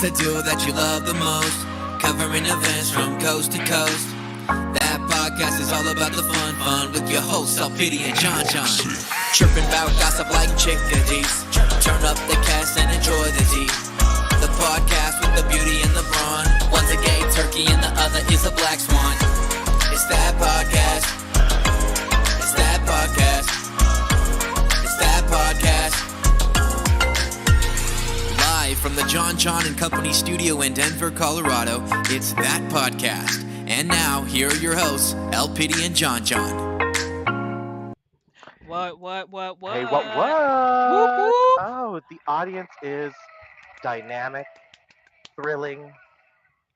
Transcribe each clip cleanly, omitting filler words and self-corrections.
the duo that you love the most, covering events from coast to coast. That podcast is all about the fun with your hosts, Alpity and John. Chirping about gossip like chickadees. Turn up the cast and enjoy the tea. The podcast with the beauty and the brawn. One's a gay turkey and the other is a black swan. It's that podcast. It's that podcast. It's that podcast. Live from the John and Company studio in Denver, Colorado, it's That Podcast. And now, here are your hosts, Alpity and John. What? Hey, what? Whoop, whoop. Oh, the audience is dynamic, thrilling,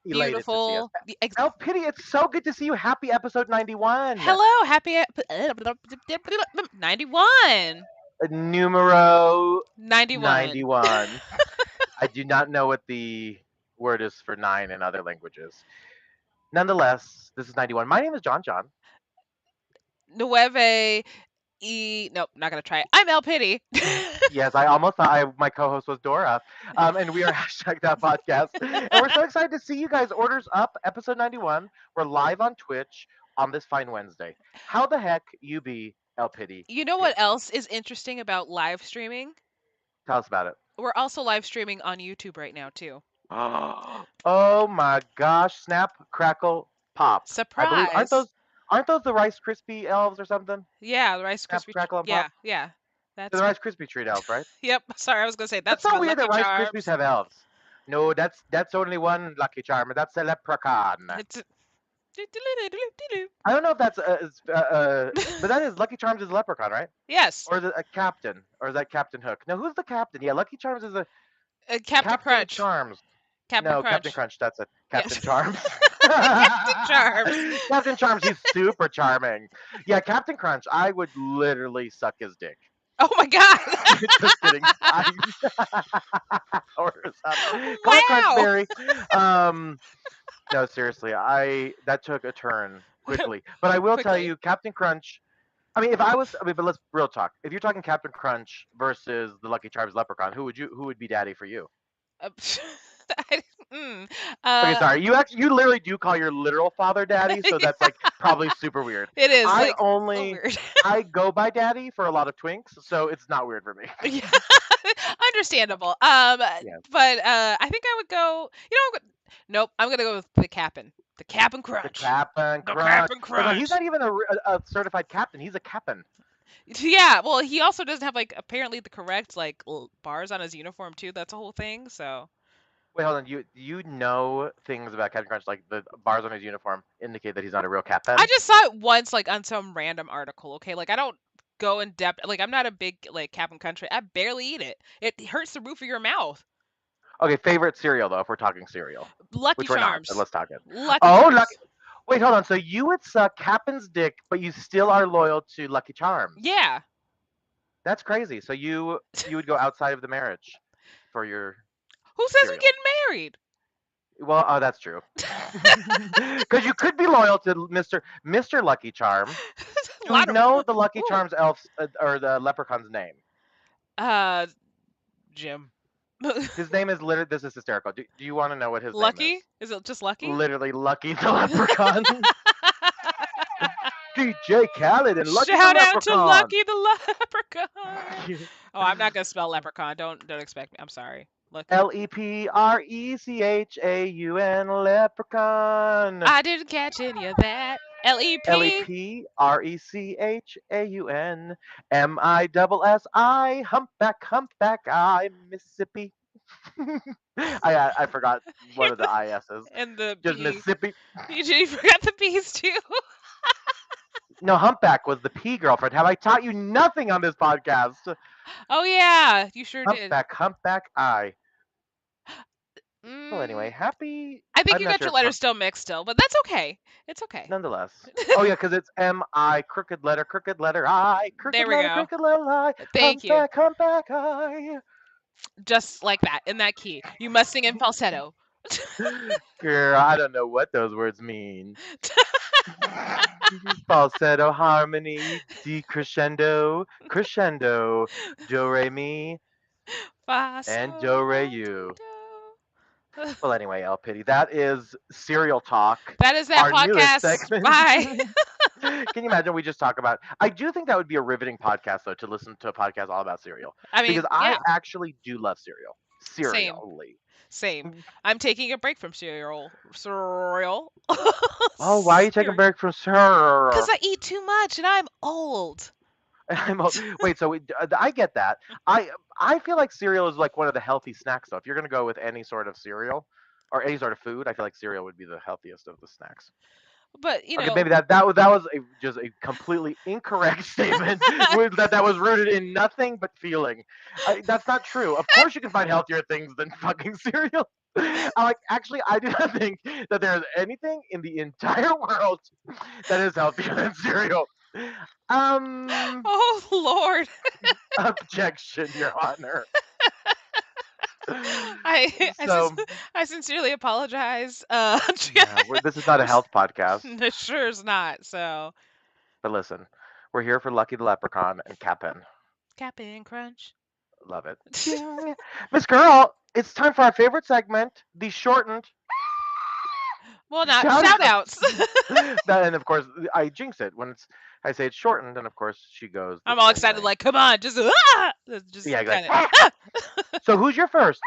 elated Beautiful. to see us. Alpity, it's so good to see you. Happy episode 91. Hello, happy 91. Numero 91. 91. I do not know what the word is for 9 in other languages. Nonetheless, this is 91. My name is John. Nope, not gonna try it. I'm Alpity. Yes, I almost thought my co-host was Dora. And we are #That Podcast. And we're so excited to see you guys. Orders up, episode 91. We're live on Twitch on this fine Wednesday. How the heck you be, Alpity? You know what else is interesting about live streaming? Tell us about it. We're also live streaming on YouTube right now too. Oh my gosh! Snap, crackle, pop! Surprise! I believe, aren't those the Rice Krispie elves or something? Yeah, the Rice Snap, Krispie. crackle, and pop. Yeah. That's They're the Rice Krispie treat elves, right? Yep. Sorry, I was gonna say that's so for weird that Lucky Rice Charms. Krispies have elves. No, that's only one Lucky Charm, and that's a leprechaun. It's I don't know if that's but that is Lucky Charms is a leprechaun, right? yes. Or is it a captain? Or is that Captain Hook? No, who's the captain? Yeah, Lucky Charms is a Captain Crunch. Charms. Captain No, Crunch. Captain Crunch. That's it. Captain Yes. Charms. Captain Charms. Captain Charms. He's super charming. Yeah, Captain Crunch. I would literally suck his dick. Oh my god. Just kidding. Or something. Come on, Wow. Crunchberry. No, seriously. That took a turn quickly. But I will tell Quickly. you, Captain Crunch. But let's real talk. If you're talking Captain Crunch versus the Lucky Charms leprechaun, who would be daddy for you? Okay, sorry. You literally do call your literal father daddy, so that's like probably super weird. It is. I like, so only weird. I go by daddy for a lot of twinks, so it's not weird for me. Yeah. Understandable. Yes. But I think I would go. Nope. I'm gonna go with the Cap'n. The Cap'n The Crunch. Cap'n The Crunch. Cap'n Oh, no, he's Crunch. not even a certified captain. He's a captain. Yeah. Well, he also doesn't have like apparently the correct like bars on his uniform too. That's a whole thing. So. Wait, hold on. You know things about Captain Crunch, like the bars on his uniform indicate that he's not a real captain? I just saw it once, like on some random article. Okay, like I don't go in depth. Like I'm not a big like Cap'n Country. I barely eat it. It hurts the roof of your mouth. Okay, favorite cereal though, if we're talking cereal. Lucky Which we're not, Charms. but let's talk it. Lucky Oh, Charms. Lucky. Wait, hold on. So you would suck Captain's dick, but you still are loyal to Lucky Charms. Yeah. That's crazy. So you would go outside of the marriage for your. Who says Cereal. we're getting married? Well, oh, that's true. Because you could be loyal to Mr. Lucky Charm. Do we know the Lucky Ooh. Charms elf's or the leprechaun's name? Jim. His name is literally. This is hysterical. Do you want to know what his Lucky? name Is it just Lucky? is? Literally, Lucky the Leprechaun. DJ Khaled and Lucky Shout the out to Leprechaun. Lucky the Leprechaun. Oh, I'm not gonna spell leprechaun. Don't expect me. I'm sorry. Lucky. Leprechaun, Leprechaun. I didn't catch any of that. LEP. Leprechaun, MISSI, humpback, I, Mississippi. I forgot one of the ISs. And the Just B. Mississippi. You forgot the B's too. No, humpback was the P girlfriend. Have I taught you nothing on this podcast? Oh yeah, you sure did. Humpback, I. Well, anyway, happy. I think I'm you not got sure your if letters still mixed still, but that's okay. It's okay. Nonetheless. Oh yeah, because it's M-I, crooked letter I, crooked There we letter, go. crooked letter I. Thank you. Humpback, I. Just like that, in that key. You must sing in falsetto. Girl, I don't know what those words mean. Falsetto, harmony, decrescendo, crescendo, do re mi, Fa, and sol, do re you. do. Well, anyway, El Pity, that is Serial Talk, That is that our newest podcast. segment. Bye. Can you imagine we just talk about? I do think that would be a riveting podcast, though, to listen to a podcast all about cereal, I because mean, I yeah, actually do love cereal. same, Serially. same. I'm taking a break from cereal, Oh, why are you taking a cereal, break from cereal? because I eat too much and I'm old. Wait, so I get that. I I feel like cereal is like one of the healthy snacks, though. If you're gonna go with any sort of cereal or any sort of food, I feel like cereal would be the healthiest of the snacks. But Okay, maybe that was just a completely incorrect statement that was rooted in nothing but feeling. That's not true. Of course, you can find healthier things than fucking cereal. Actually, I do not think that there is anything in the entire world that is healthier than cereal. Um, oh Lord, objection, Your Honor. I I, So, I sincerely apologize. yeah, this is not a health podcast, It sure is not. So, but listen, we're here for Lucky the Leprechaun and Cap'n. Cap'n Crunch. Love it. Ding. Miss Girl, it's time for our favorite segment, the shortened Well, not shout shout out. outs. And of course, I jinx it when I say it's shortened, and of course she goes the I'm all full excited, length. like, come on, just Yeah, kind exactly. of. So who's your first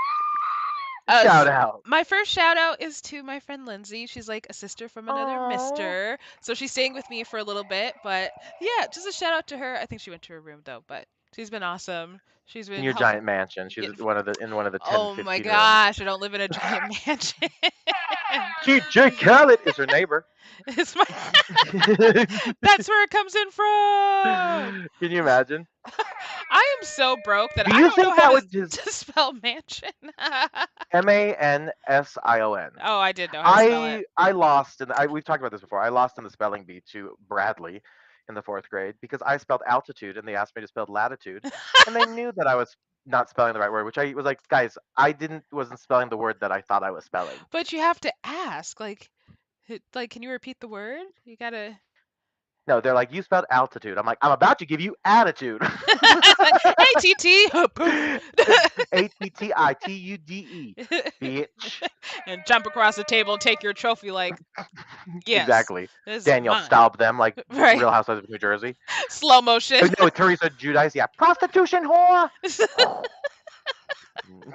Uh, shout out? My first shout out is to my friend Lindsay. She's like a sister from another Aw. mister. So she's staying with me for a little bit. But yeah, just a shout out to her. I think she went to her room though, but she's been awesome. She's In been your helping. giant mansion. She's Yeah. one of the 10, Oh my 15 rooms. gosh, I don't live in a giant mansion. TJ Khaled is her neighbor. It's my That's where it comes in from. Can you imagine? I am so broke that Do I you don't know think how that to, would just to spell mansion. Mansion? Oh, I did know how to spell it. I lost, and we've talked about this before. I lost in the spelling bee to Bradley in the 4th grade because I spelled altitude, and they asked me to spell latitude, and they knew that I was not spelling the right word, which I was like, guys, I wasn't spelling the word that I thought I was spelling. But you have to ask, like, can you repeat the word? You gotta. No, they're like, you spelled altitude. I'm like, I'm about to give you attitude. Hey, TT. ATTITUDE, bitch. And jump across the table and take your trophy, like, yes. Exactly. This is Daniel mine. Staub them like Right. Real Housewives of New Jersey. Slow motion. No, Teresa Judice, yeah, prostitution whore.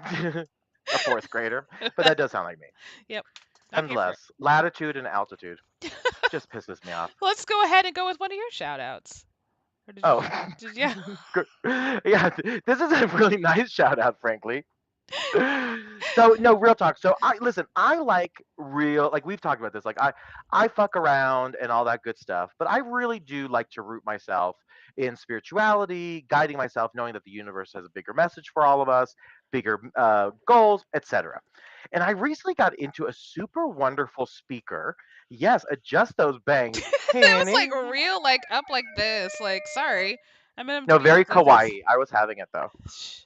A 4th grader, but that does sound like me. Yep. I'm here for it. Nonetheless, latitude and altitude just pisses me off. Let's go ahead and go with one of your shout outs. Oh, Yeah. yeah, this is a really nice shout out, frankly. So no, real talk. So I like we've talked about this. Like I fuck around and all that good stuff, but I really do like to root myself in spirituality, guiding myself, knowing that the universe has a bigger message for all of us, bigger goals, etc. And I recently got into a super wonderful speaker. Yes, adjust those bangs. It was like honey. real, like up like this. Like, sorry. I meant him to No, be very up like kawaii. I was having it though. this.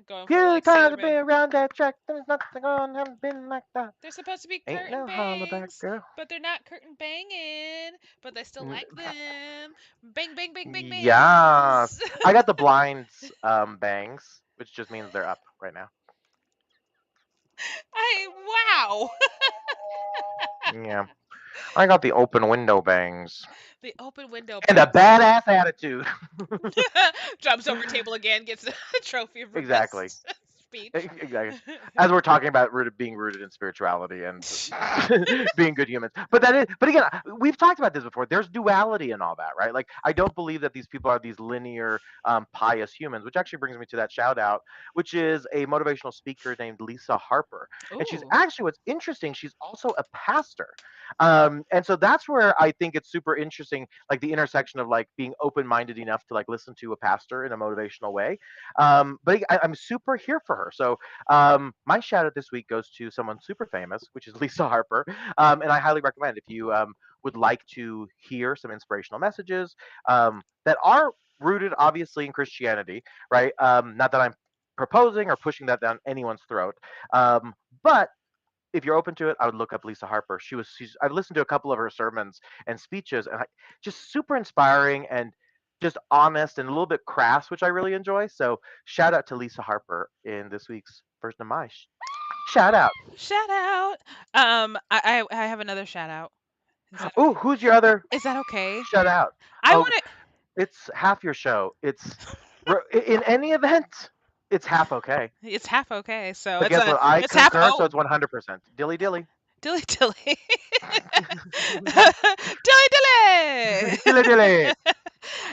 Going for Few like times Sailor I've been Moon. around that track, there's nothing on, haven't been like that. They're supposed to be Ain't curtain no hollaback bangs, girl. but they're not curtain banging. But they still like them. Bang, bang, bang, bang, bang. Yes. I got the blinds bangs, which just means they're up right now. Wow. Yeah. I got the open window bangs. The open window. And a badass attitude. Jumps over table again, gets a trophy for Exactly. best speech. Exactly. As we're talking about being rooted in spirituality and being good humans. But again, we've talked about this before. There's duality in all that, right? Like, I don't believe that these people are these linear, pious humans, which actually brings me to that shout out, which is a motivational speaker named Lisa Harper. And she's Ooh. actually, what's interesting, she's also a pastor. And so that's where I think it's super interesting, like the intersection of like being open-minded enough to like listen to a pastor in a motivational way. But I'm super here for her. So my shout out this week goes to someone super famous, which is Lisa Harper. And I highly recommend if you would like to hear some inspirational messages that are rooted obviously in Christianity, right? Not that I'm proposing or pushing that down anyone's throat. But if you're open to it, I would look up Lisa Harper. I've listened to a couple of her sermons and speeches, and just super inspiring and just honest and a little bit crass, which I really enjoy. So shout out to Lisa Harper in this week's version of my Shout out. Shout out. I have another shout out. Oh, who's your other Is that okay? shout out? I Oh, want to. it's half your show. In any event, it's half okay. It's half okay. So But guess what? I it's half concur, so oh it's 100%. Dilly dilly. dilly dilly. Dilly dilly. Dilly dilly.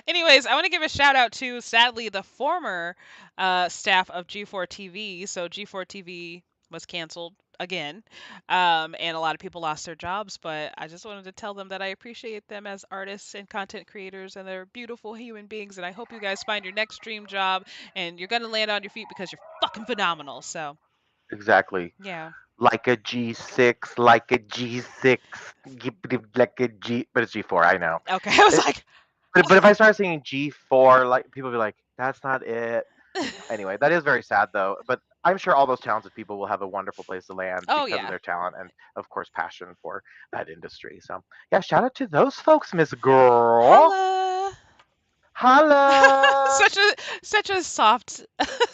Anyways, I want to give a shout out to, sadly, the former staff of G4 TV. So G4 TV was canceled again, and a lot of people lost their jobs. But I just wanted to tell them that I appreciate them as artists and content creators, and they're beautiful human beings. And I hope you guys find your next dream job, and you're gonna land on your feet because you're fucking phenomenal. So Exactly. yeah. Like a G6, like a G6, like a G, but it's G4. I know. Okay, I was It- like, But if I start singing G4, like people be like, "That's not it." Anyway, that is very sad though. But I'm sure all those talented people will have a wonderful place to land oh because of yeah. their talent and, of course, passion for that industry. So yeah, shout out to those folks, Miss Girl. Holla. Holla. such a soft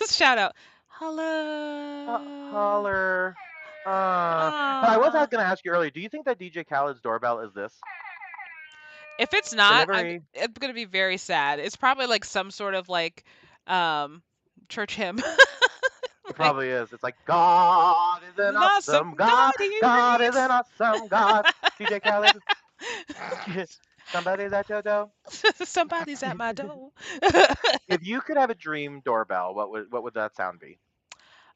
shout out. Holla. Holler. But I was Aw. going to ask you earlier. Do you think that DJ Khaled's doorbell is this? If it's not, Delivery. I'm gonna be very sad. It's probably like some sort of like church hymn. It Like, probably is. It's like God is an awesome God. God is an awesome God. DJ Khaled. Somebody's at your door. Somebody's at my door. If you could have a dream doorbell, what would that sound be?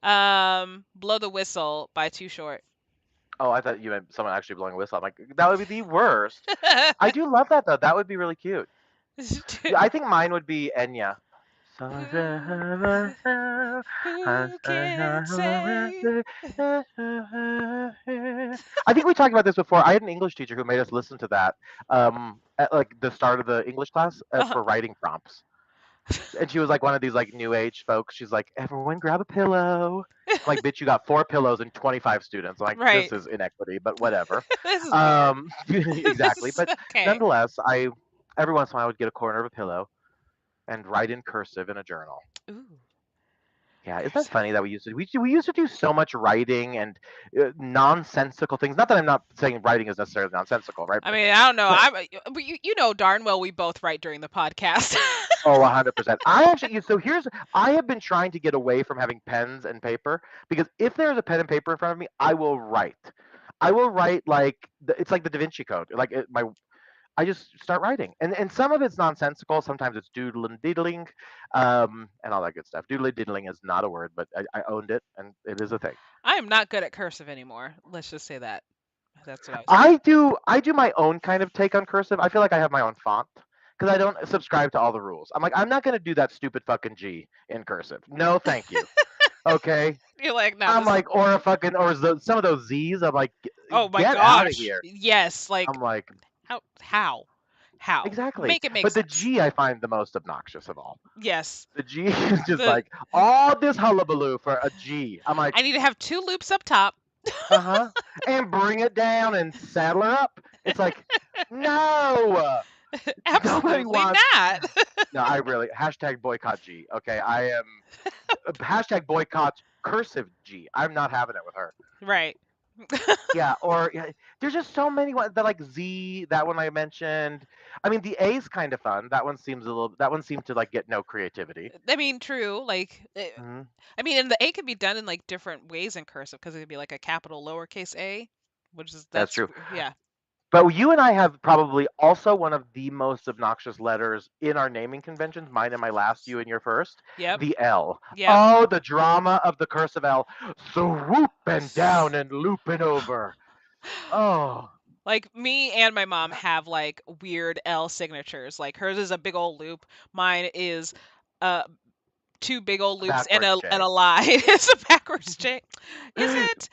Blow the Whistle by Too Short. Oh, I thought you meant someone actually blowing a whistle. I'm like, that would be the worst. I do love that though. That would be really cute. I think mine would be Enya. Who can say? I think we talked about this before. I had an English teacher who made us listen to that at like the start of the English class for writing prompts. And she was like one of these like new age folks. She's like, everyone grab a pillow. Like, bitch, you got 4 pillows and 25 students. I'm like, Right. this is inequity, but whatever. This is Exactly. But okay. nonetheless, every once in a while I would get a corner of a pillow and write in cursive in a journal. Ooh. Yeah, isn't that funny that we used to do so much writing and nonsensical things. Not that I'm not saying writing is necessarily nonsensical, right? I mean, I don't know. But you know darn well we both write during the podcast. Oh, 100%. I have been trying to get away from having pens and paper because if there's a pen and paper in front of me, I will write. I will write like it's like the Da Vinci Code. Like I just start writing, and some of it's nonsensical. Sometimes it's doodling, diddling, and all that good stuff. Doodling, diddling is not a word, but I owned it, and it is a thing. I am not good at cursive anymore. Let's just say that. That's what I was. I do my own kind of take on cursive. I feel like I have my own font because I don't subscribe to all the rules. I'm like, I'm not gonna do that stupid fucking G in cursive. No, thank you. Okay. You're like, no. I'm like, some of those Z's. I'm like, oh my get gosh. out of here. Yes, like I'm like, how? exactly. Make it make But the sense. G I find the most obnoxious of all. Yes. The G is just like all this hullabaloo for a G. I'm like, I need to have 2 loops up top. and bring it down and saddle her up. It's like, no. Absolutely wants- not. No, I really #boycott G. Okay, I am #boycott cursive G. I'm not having it with her. Right. Yeah, there's just so many ones. The like Z, that one I mentioned. I mean, the A's kind of fun. That one seemed to like get no creativity. I mean, true. Like, Mhm. I mean, and the A can be done in like different ways in cursive because it could be like a capital lowercase a, which is That's true. Yeah. But you and I have probably also one of the most obnoxious letters in our naming conventions. Mine and my last, you and your first. Yep. The L. Yep. Oh, the drama of the cursive L. Swooping down and looping over. Oh. Like me and my mom have like weird L signatures. Like hers is a big old loop. Mine is 2 big old loops and Backwards J. a lie. It's a backwards J. Is it?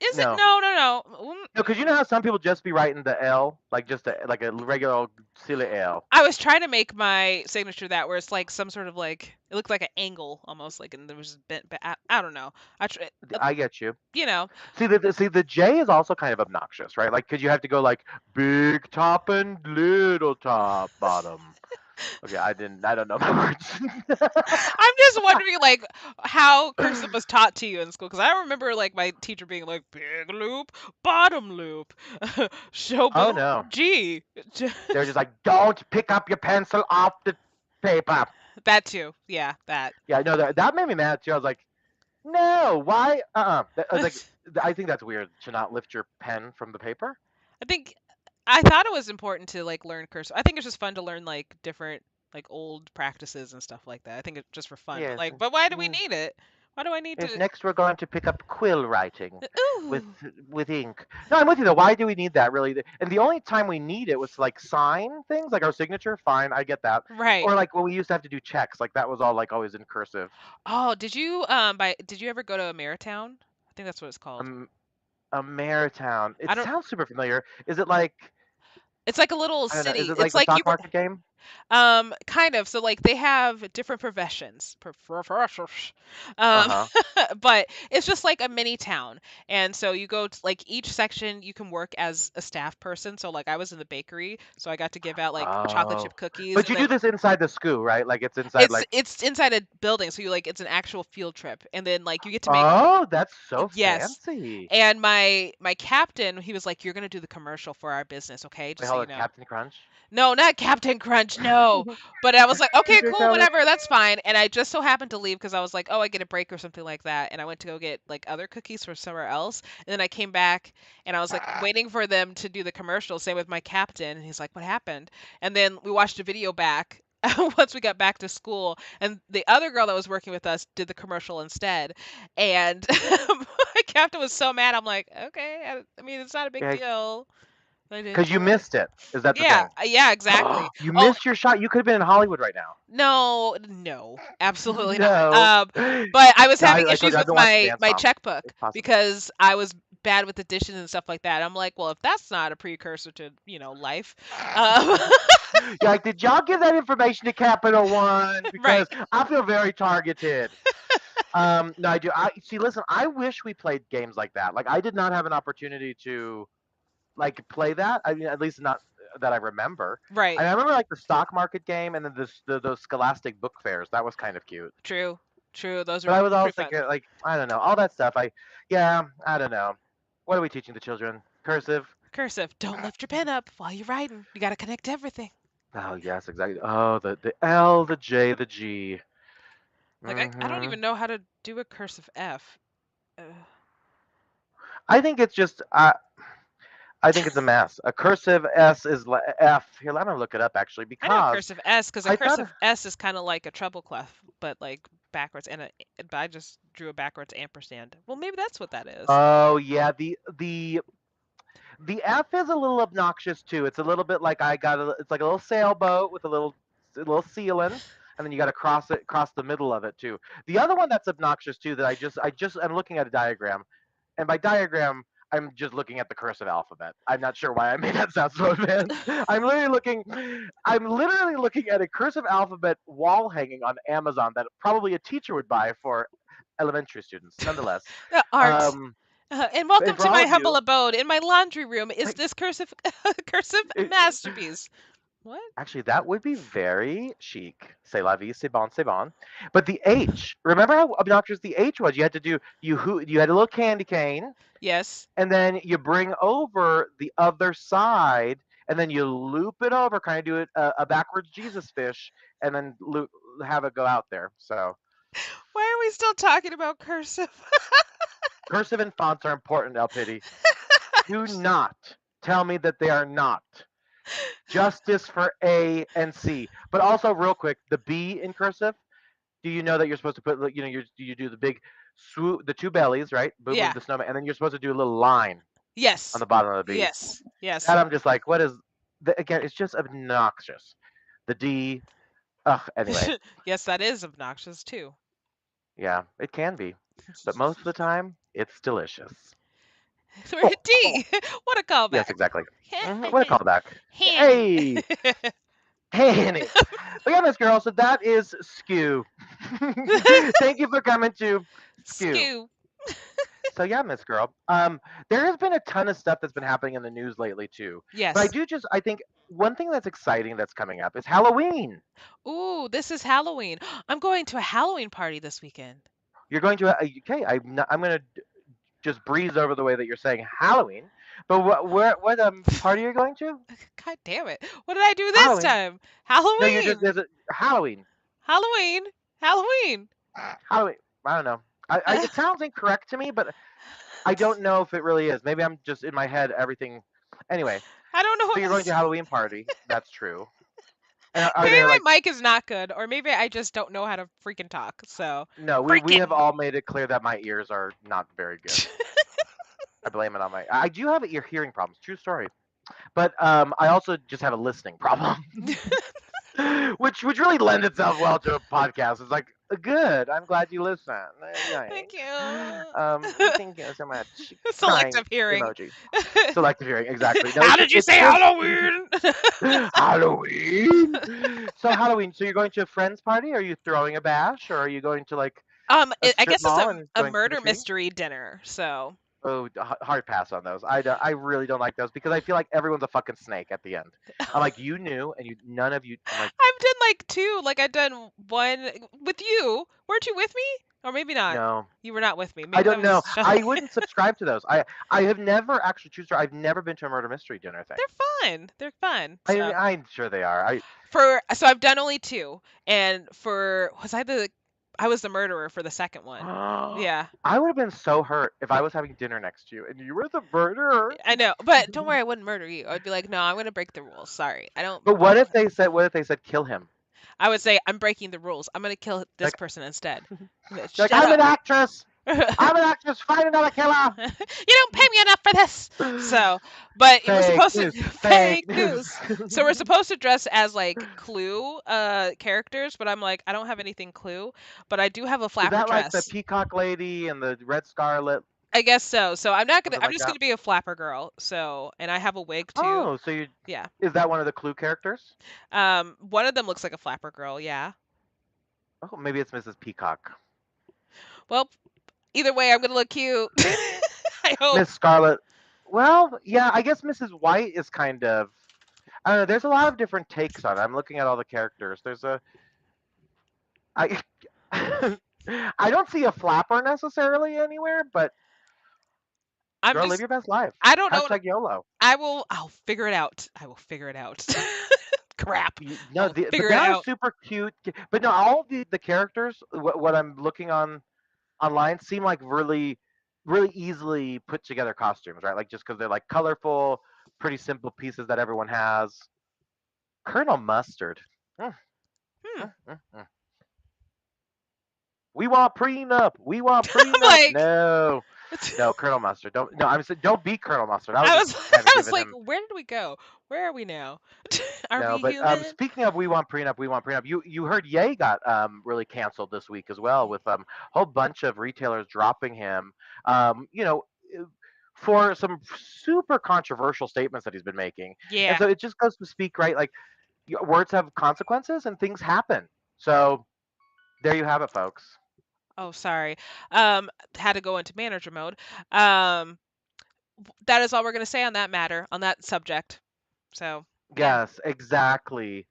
Is No. it? No. No, because you know how some people just be writing the L, like just like a regular old silly L. I was trying to make my signature that where it's like some sort of like it looked like an angle almost like and there was bent. I don't know. I get you. You know. See the J is also kind of obnoxious, right? Like, because you have to go like big top and little top bottom. Okay, I don't know my words. I'm just wondering, like, how cursive was taught to you in school, because I remember, like, my teacher being like, big loop, bottom loop, Oh showboat, no. G. They're just like, don't pick up your pencil off the paper. That too. Yeah, that. Yeah, no, that made me mad too. I was like, no, why? I was like, I think that's weird to not lift your pen from the paper. I think I thought it was important to like learn cursive. I think it's just fun to learn like different like old practices and stuff like that. I think it's just for fun. But Yes. like, but why do we mm, need it? Why do I need Yes, to? next we're going to pick up quill writing with Ooh, with ink. No, I'm with you though. Why do we need that really? And the only time we need it was to, like sign things, like our signature. Fine, I get that. right. Or like when we used to have to do checks, like that was all like always in cursive. Oh, did you ever go to Ameritown? I think that's what it's called. Um, a Marytown. It I don't. sounds super familiar. Is it like It's like a little I don't know? Is city. it like It's the like you stock market game? kind of. So like they have different professions. Uh Um, huh. but it's just like a mini town. And so you go to like each section you can work as a staff person. So like I was in the bakery, so I got to give out like chocolate Oh, chip cookies but and you do then this inside the SCOO, right? Like it's inside like. it's inside a building, so you like it's an actual field trip. And then like you get to make Oh, that's so yes. fancy. And my captain, he was like, "You're gonna do the commercial for our business, okay? Wait, Just so hold you on, know." Captain Crunch. No, not Captain Crunch, no. But I was like, okay, Secret cool, color. whatever, that's fine. And I just so happened to leave because I was like, oh, I get a break or something like that. And I went to go get like other cookies from somewhere else. And then I came back and I was like waiting for them to do the commercial. Same with my captain. And he's like, what happened? And then we watched a video back. Once we got back to school, and the other girl that was working with us did the commercial instead, and my captain was so mad. I'm like, okay, I mean, it's not a big Yeah, deal. I didn't because you do it. missed it. Is that the Yeah, thing? yeah, exactly. You Oh, missed your shot. You could have been in Hollywood right now. no, no, absolutely not. No. But I was No, having I told issues you I've with been watching my Dance my Mom. checkbook It's possible. because I was bad with addition and stuff like that. I'm like, well, if that's not a precursor to, life, um, You're like, did y'all give that information to Capital One? right, Because I feel very targeted. No, I do. I see. Listen, I wish we played games like that. Like, I did not have an opportunity to like play that. I mean, at least not that I remember. right, I remember like the stock market game and then those Scholastic book fairs. That was kind of cute. true, true. Those But are I was pretty always fun. thinking, like, I don't know, all that stuff. Yeah, I don't know. What are we teaching the children? Cursive. Cursive. Don't lift your pen up while you're writing. You got to connect everything. Oh yes, exactly. Oh, the L, the J, the G. Like I don't Hmm. even know how to do a cursive F. I think it's just I think it's a mess. A cursive S is F. Here, let me look it up actually I know a because cursive S because a I thought. cursive S is kind of like a treble clef, but like backwards. But I just drew a backwards ampersand. Well, maybe that's what that is. Oh yeah, the F is a little obnoxious too. It's a little bit like it's like a little sailboat with a little ceiling, and then you got to cross the middle of it too. The other one that's obnoxious too that I'm looking at a diagram, and by diagram I'm just looking at the cursive alphabet. I'm not sure why I made that sound so advanced. I'm literally looking at a cursive alphabet wall hanging on Amazon that probably a teacher would buy for elementary students. Nonetheless, Art. um, And and welcome for to all my of humble you, abode. In my laundry room is like, this cursive cursive it, masterpiece. What? actually, that would be very chic. C'est la vie, c'est bon, c'est bon. But the H, remember how obnoxious the H was? You had a little candy cane, Yes. and then you bring over the other side, and then you loop it over, kind of do it a backwards Jesus fish, and then have it go out there. So Why are we still talking about cursive? cursive and fonts are important, El Pity. Do not tell me that they are not. Justice for A and C. But also, real quick, the B in cursive. Do you know that you're supposed to put, you do the big swoop, the two bellies, right? Boom, boom, Yeah. the snowman, and then you're supposed to do a little line Yes. on the bottom of the B. Yes. Yes. That I'm just like, what is? Again, it's just obnoxious. The D. Ugh. Anyway, Yes, that is obnoxious too. yeah, it can be, but most of the time, it's delicious. We're at D. What a callback. Yes, exactly. What a callback. Handy. Hey, Hanny. But yeah, Miss Girl, so that is Skew. Thank you for coming to Skew. Skew. So yeah, Miss Girl. There has been a ton of stuff that's been happening in the news lately too. But Yes. I think one thing that's exciting that's coming up is Halloween. Ooh, this is Halloween. I'm going to a Halloween party this weekend. You're going to okay. I'm gonna just breeze over the way that you're saying Halloween. But what party are you going to? God damn it. What did I do this Halloween. time? No, you're just Halloween. there's a Halloween. Halloween. Halloween. Halloween. I don't know. It sounds incorrect to me, but I don't know if it really is. Maybe I'm just in my head everything. Anyway, I don't know so what you're going to a this. Halloween party. That's true. And are Maybe there my like mic is not good, or maybe I just don't know how to freaking talk. So, no? We have freaking. all made it clear that my ears are not very good. I blame it on my. I do have ear hearing problems. True story. But I also just have a listening problem, which really lends itself well to a podcast. It's like good. I'm glad you listen. Nice. Thank you. Thank you so much. Crying Selective hearing. emoji. Selective hearing. Exactly. No, How did you it's say just Halloween? Halloween. So Halloween. So you're going to a friend's party? Are you throwing a bash, or are you going to like a I strip guess it's mall and a going trick or murder treating? mystery dinner. So Oh, hard pass on those. I really don't like those because I feel like everyone's a fucking snake at the end. I'm like, you knew, and none of you. I'm like, I've done like two. Like I've done one with you. Weren't you with me? Or maybe not. no, You were not with me. I Maybe that don't was know. Shelly. I wouldn't subscribe to those. I have never actually true story. I've never been to a murder mystery dinner thing. They're fun. They're fun. So I'm sure they are. I've done only two, and I was the murderer for the second one. Yeah, I would have been so hurt if I was having dinner next to you and you were the murderer. I know. But don't worry, I wouldn't murder you. I'd be like, no, I'm gonna break the rules. Sorry, I don't. But what if they said kill him? I would say I'm breaking the rules. I'm gonna kill this Like, person instead. like Shut I'm an up. actress. I'm an actress. Find another killer. You don't pay me enough for this. So, but we're Fake supposed to news. fake news. So we're supposed to dress as like Clue characters, but I'm like, I don't have anything Clue, but I do have a Is flapper that like the dress. peacock lady and the red scarlet? I guess so. So I'm not gonna. Something I'm like just that. gonna be a flapper girl. So, and I have a wig too. Oh, so Yeah. is that one of the Clue characters? One of them looks like a flapper girl. Yeah. Oh, maybe it's Mrs. Peacock. Well, either way, I'm gonna look cute. I hope. Miss Scarlet. Well, yeah, I guess Mrs. White is kind of. I don't know. There's a lot of different takes on it. I'm looking at all the characters. There's a. I. I don't see a flapper necessarily anywhere, but I'm girl, live just. your best life. I don't know. Hashtag YOLO. I'll figure it out. I will figure it out. Crap. No, I'll but figure they it are out. super cute. But no, all of the characters, what I'm looking on online, seem like really easily put together costumes, right? Like just because they're like colorful, pretty simple pieces that everyone has. Colonel Mustard. Mm, Hmm. mm. We want prenup. We want I'm prenup. like. No, Colonel Mustard. I'm saying don't be Colonel Mustard. I I was was. just kind of I was giving like, him. where did we go? Where are we now? Are No, we but human? speaking of we want prenup, we want prenup. You heard Ye got really canceled this week as well with a whole bunch of retailers dropping him. You know, for some super controversial statements that he's been making. And Yeah. so it just goes to speak, right? Like words have consequences and things happen. So there you have it, folks. Oh, sorry. Had to go into manager mode. That is all we're gonna say on that matter, on that subject. So yeah, Yes, exactly.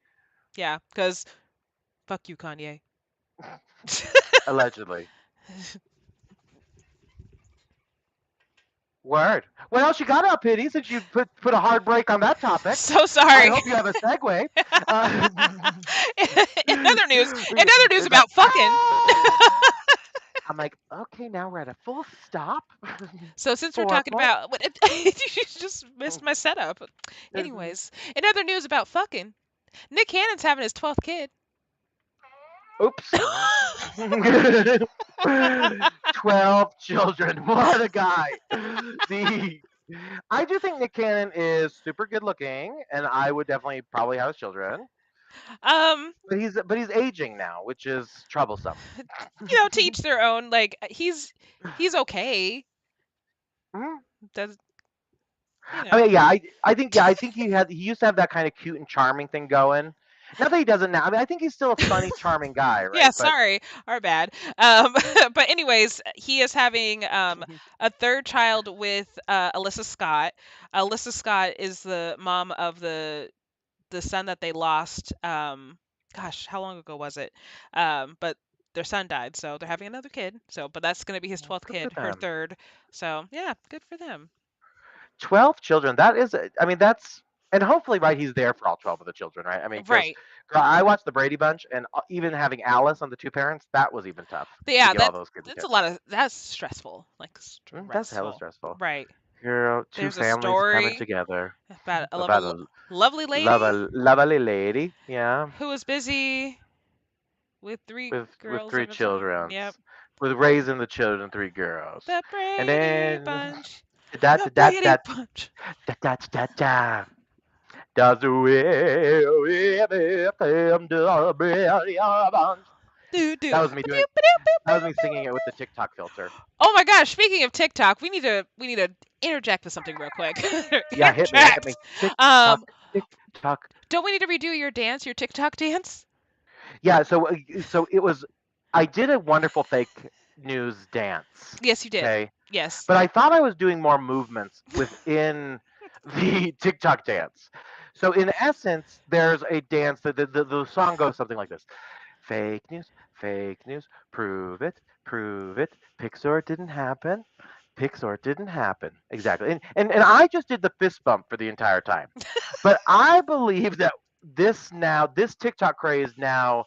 yeah, because fuck you, Kanye. Allegedly. Word. What else you got up, Pity, since you put a hard break on that topic? So I sorry. hope you have a segue. In other news, It's like, about fucking. "Ah!" I'm like, okay, now we're at a full stop. So since we're For talking what? about, you just missed my setup. Anyways, in other news about fucking, Nick Cannon's having his 12th kid. Oops. 12 children. What a guy. I do think Nick Cannon is super good looking, and I would definitely probably have his children. But he's aging now, which is troublesome. To each their own. Like he's okay. Mhm. Does I mean, yeah, I think he used to have that kind of cute and charming thing going, Not that he doesn't now. I mean, I think he's still a funny, charming guy, right? Yeah, But sorry, our bad. But anyways, he is having a third child with Alyssa Scott. Alyssa Scott is the mom of the son that they lost. Gosh, how long ago was it? But their son died, so they're having another kid. So, but that's gonna be his 12th good for kid, her them. third. So yeah, good for them. 12 children. That is, I mean, that's, and hopefully, right, he's there for all 12 of the children, right? I mean, because Right. I watched the Brady Bunch, and even having Alice on the two parents, that was even tough But to yeah, get all those kids that's a together. lot of that's stressful, like That's hella stressful. stressful. Right. Girl, two There's a families coming story together about a about a lovely lady lovely lady, yeah, who was busy with three with girls three at a time. children, Yep. with raising the children, three girls, The and Brady then Bunch. da The da Brady da Bunch. da da da da. Does the will come to the Brady Bunch? Do do. That was me doing. Ba-doop, ba-doop, boop, That was boop, me boop. singing it with the TikTok filter. Oh my gosh! Speaking of TikTok, we need to interject with something real quick. Yeah, hit me, hit me. Interject. TikTok, Um, TikTok. don't we need to redo your dance, your TikTok dance? Yeah, so it was. I did a wonderful fake news dance. Yes, you did. Okay, Yes. but I thought I was doing more movements within the TikTok dance. So in essence, there's a dance that the song goes something like this: fake news, prove it. Pixar didn't happen. Pixar didn't happen. Exactly. And I just did the fist bump for the entire time. But I believe that this TikTok craze now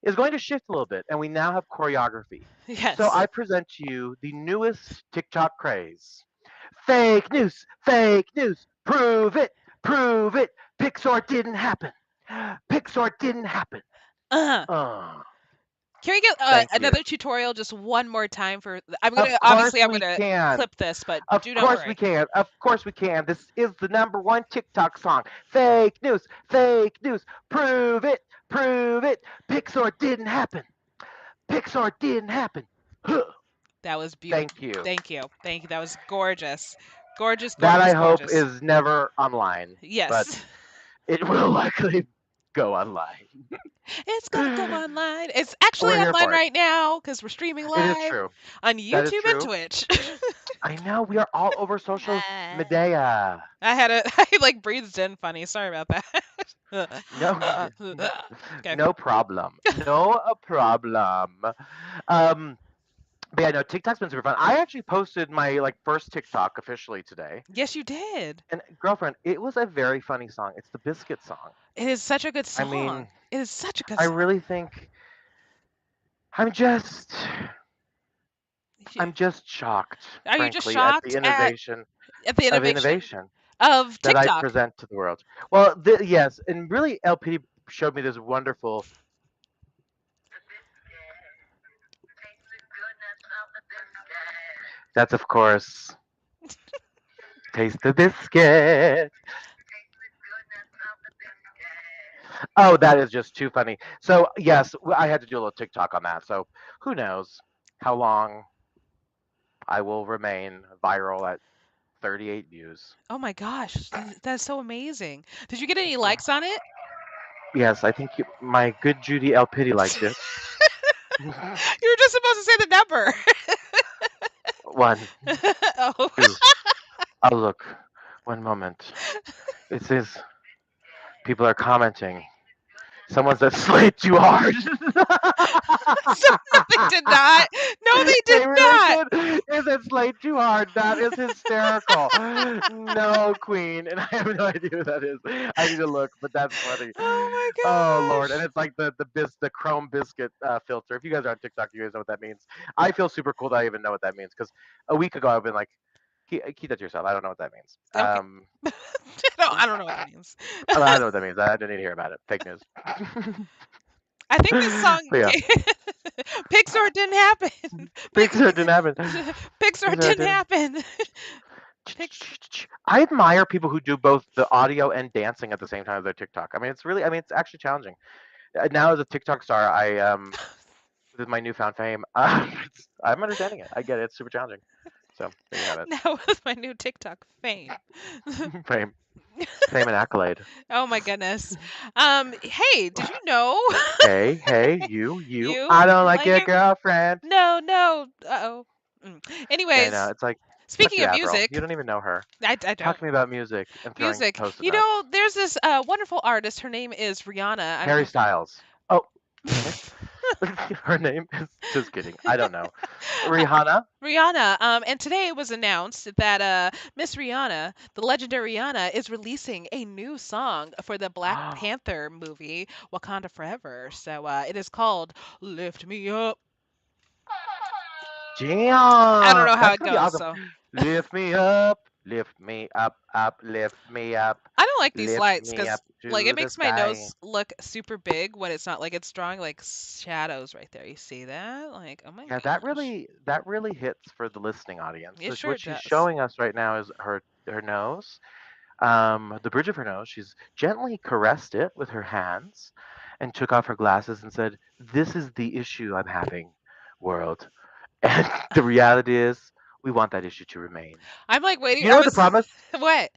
is going to shift a little bit, and we now have choreography. So Yes. I present to you the newest TikTok craze. fake news, prove it. Pixar didn't happen. Pixar didn't happen. Uh, Uh, can we get thank you. another tutorial just one more time for? Of course I'm we gonna can. clip this, but Of do not course we worry. can. Of course we can. This is the #1 TikTok song. Fake news, prove it, prove it. Pixar didn't happen. Pixar didn't happen. That was beautiful. Thank you. Thank you. Thank you. That was gorgeous. Gorgeous, That I gorgeous, hope gorgeous. is never online, but Yes. it will likely go online. It's gonna go online. It's actually We're here online for it. right now because we're streaming It is live true. on That is YouTube and true. Twitch. I know we are all over social I media. I like breathed in funny. Sorry about that. No, Okay. no problem. No problem. But yeah, no, TikTok's been super fun. I actually posted my first TikTok officially today. Yes, you did. And girlfriend, it was a very funny song. It's the Biscuit song. It is such a good I song. mean, It is such a good I song. really think I'm just shocked, Are you just frankly, shocked at the of innovation innovation of that I TikTok? present to the world. Well, yes, and really, LP showed me this wonderful. That's of course, taste the biscuit. Oh, that is just too funny. So yes, I had to do a little TikTok on that. So who knows how long I will remain viral at 38 views. Oh my gosh, that's so amazing. Did you get any likes on it? Yes, I think my good Judy L. Pity liked it. You were just supposed to say the number. 1, Oh. 2. Oh, look. One moment. It says people are commenting. Someone said slay too hard. They did not. No, they did They really not. did. Is it slay too hard? That is hysterical. No, Queen. And I have no idea who that is. I need to look, but that's funny. Oh my Oh Lord. And gosh. it's like the Chrome biscuit filter. If you guys are on TikTok, you guys know what that means. I feel super cool that I even know what that means because a week ago I've been like, keep that to yourself. I don't know what that means. Okay. No, I don't know what that means. I don't know what that means. I don't need to hear about it. Fake news. I think this song But yeah, Pixar didn't happen. Pixar didn't happen. Pixar didn't happen. I admire people who do both the audio and dancing at the same time as their TikTok. I mean, it's actually challenging. Now as a TikTok star, with my newfound fame, I'm understanding it. I get it. It's super challenging. So there you have it. That was my new TikTok fame. Fame, fame and accolade. Oh my goodness. Hey, did you know? Hey, you. You I don't like like your him? girlfriend. No. Uh-oh. Yeah, I know. Anyways, It's like, fuck speaking you, of Avril. You music, don't even know her. I Talk don't. to me about music and throwing Music. toast You nuts. know, there's this wonderful artist. Her name is Rihanna. I don't Harry know Styles. Oh, okay. Her name is. Just kidding. I don't know. Rihanna. Rihanna. And today it was announced that Miss Rihanna, the legendary Rihanna, is releasing a new song for the Black Panther movie Wakanda Forever. So it is called "Lift Me Up." I don't know Damn, how that's it gonna be goes, awesome. so Lift me up, lift me up, lift me up, I don't like these lift lights me up because like it to the makes my sky. nose look super big when it's not like it's drawing like shadows right there. You see that? Like, oh my Yeah, gosh. that really hits for the listening audience. It So sure what she's does. showing us right now is her nose, the bridge of her nose. She's gently caressed it with her hands, and took off her glasses and said, "This is the issue I'm having, world." And the reality is, we want that issue to remain. I'm like waiting. You know I what the was problem is? what?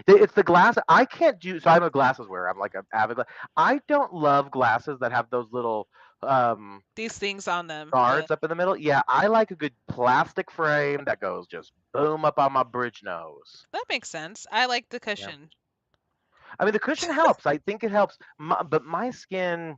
It's the glass. I can't do. So I'm a glasses wearer. I'm like an avid. I don't love glasses that have those little um These things on them. guards up in the middle. Yeah, I like a good plastic frame that goes just boom up on my bridge nose. That makes sense. I like the Yeah. cushion. I mean, the cushion helps. I think it helps. But my skin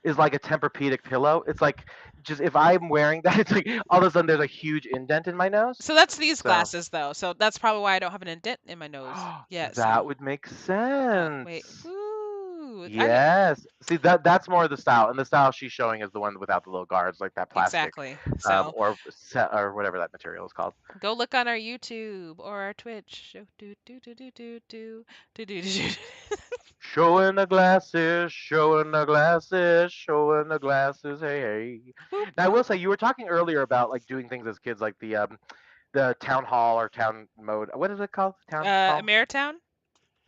is like a Tempur-Pedic pillow. It's like just if I'm wearing that, it's like all of a sudden there's a huge indent in my nose. So that's these So glasses though. So that's probably why I don't have an indent in my nose yet. that So would make wait. sense. Ooh. I mean, Yes. See that's more the style, and the style she's showing is the one without the little guards, like that plastic, exactly. So or set or whatever that material is called. go look on our YouTube or our Twitch. Do. Showing the glasses, showing the glasses, showing the glasses. Hey, hey. Boop. Now I will say you were talking earlier about like doing things as kids, like the town hall or town mode. What is it called? Town hall? Ameritown?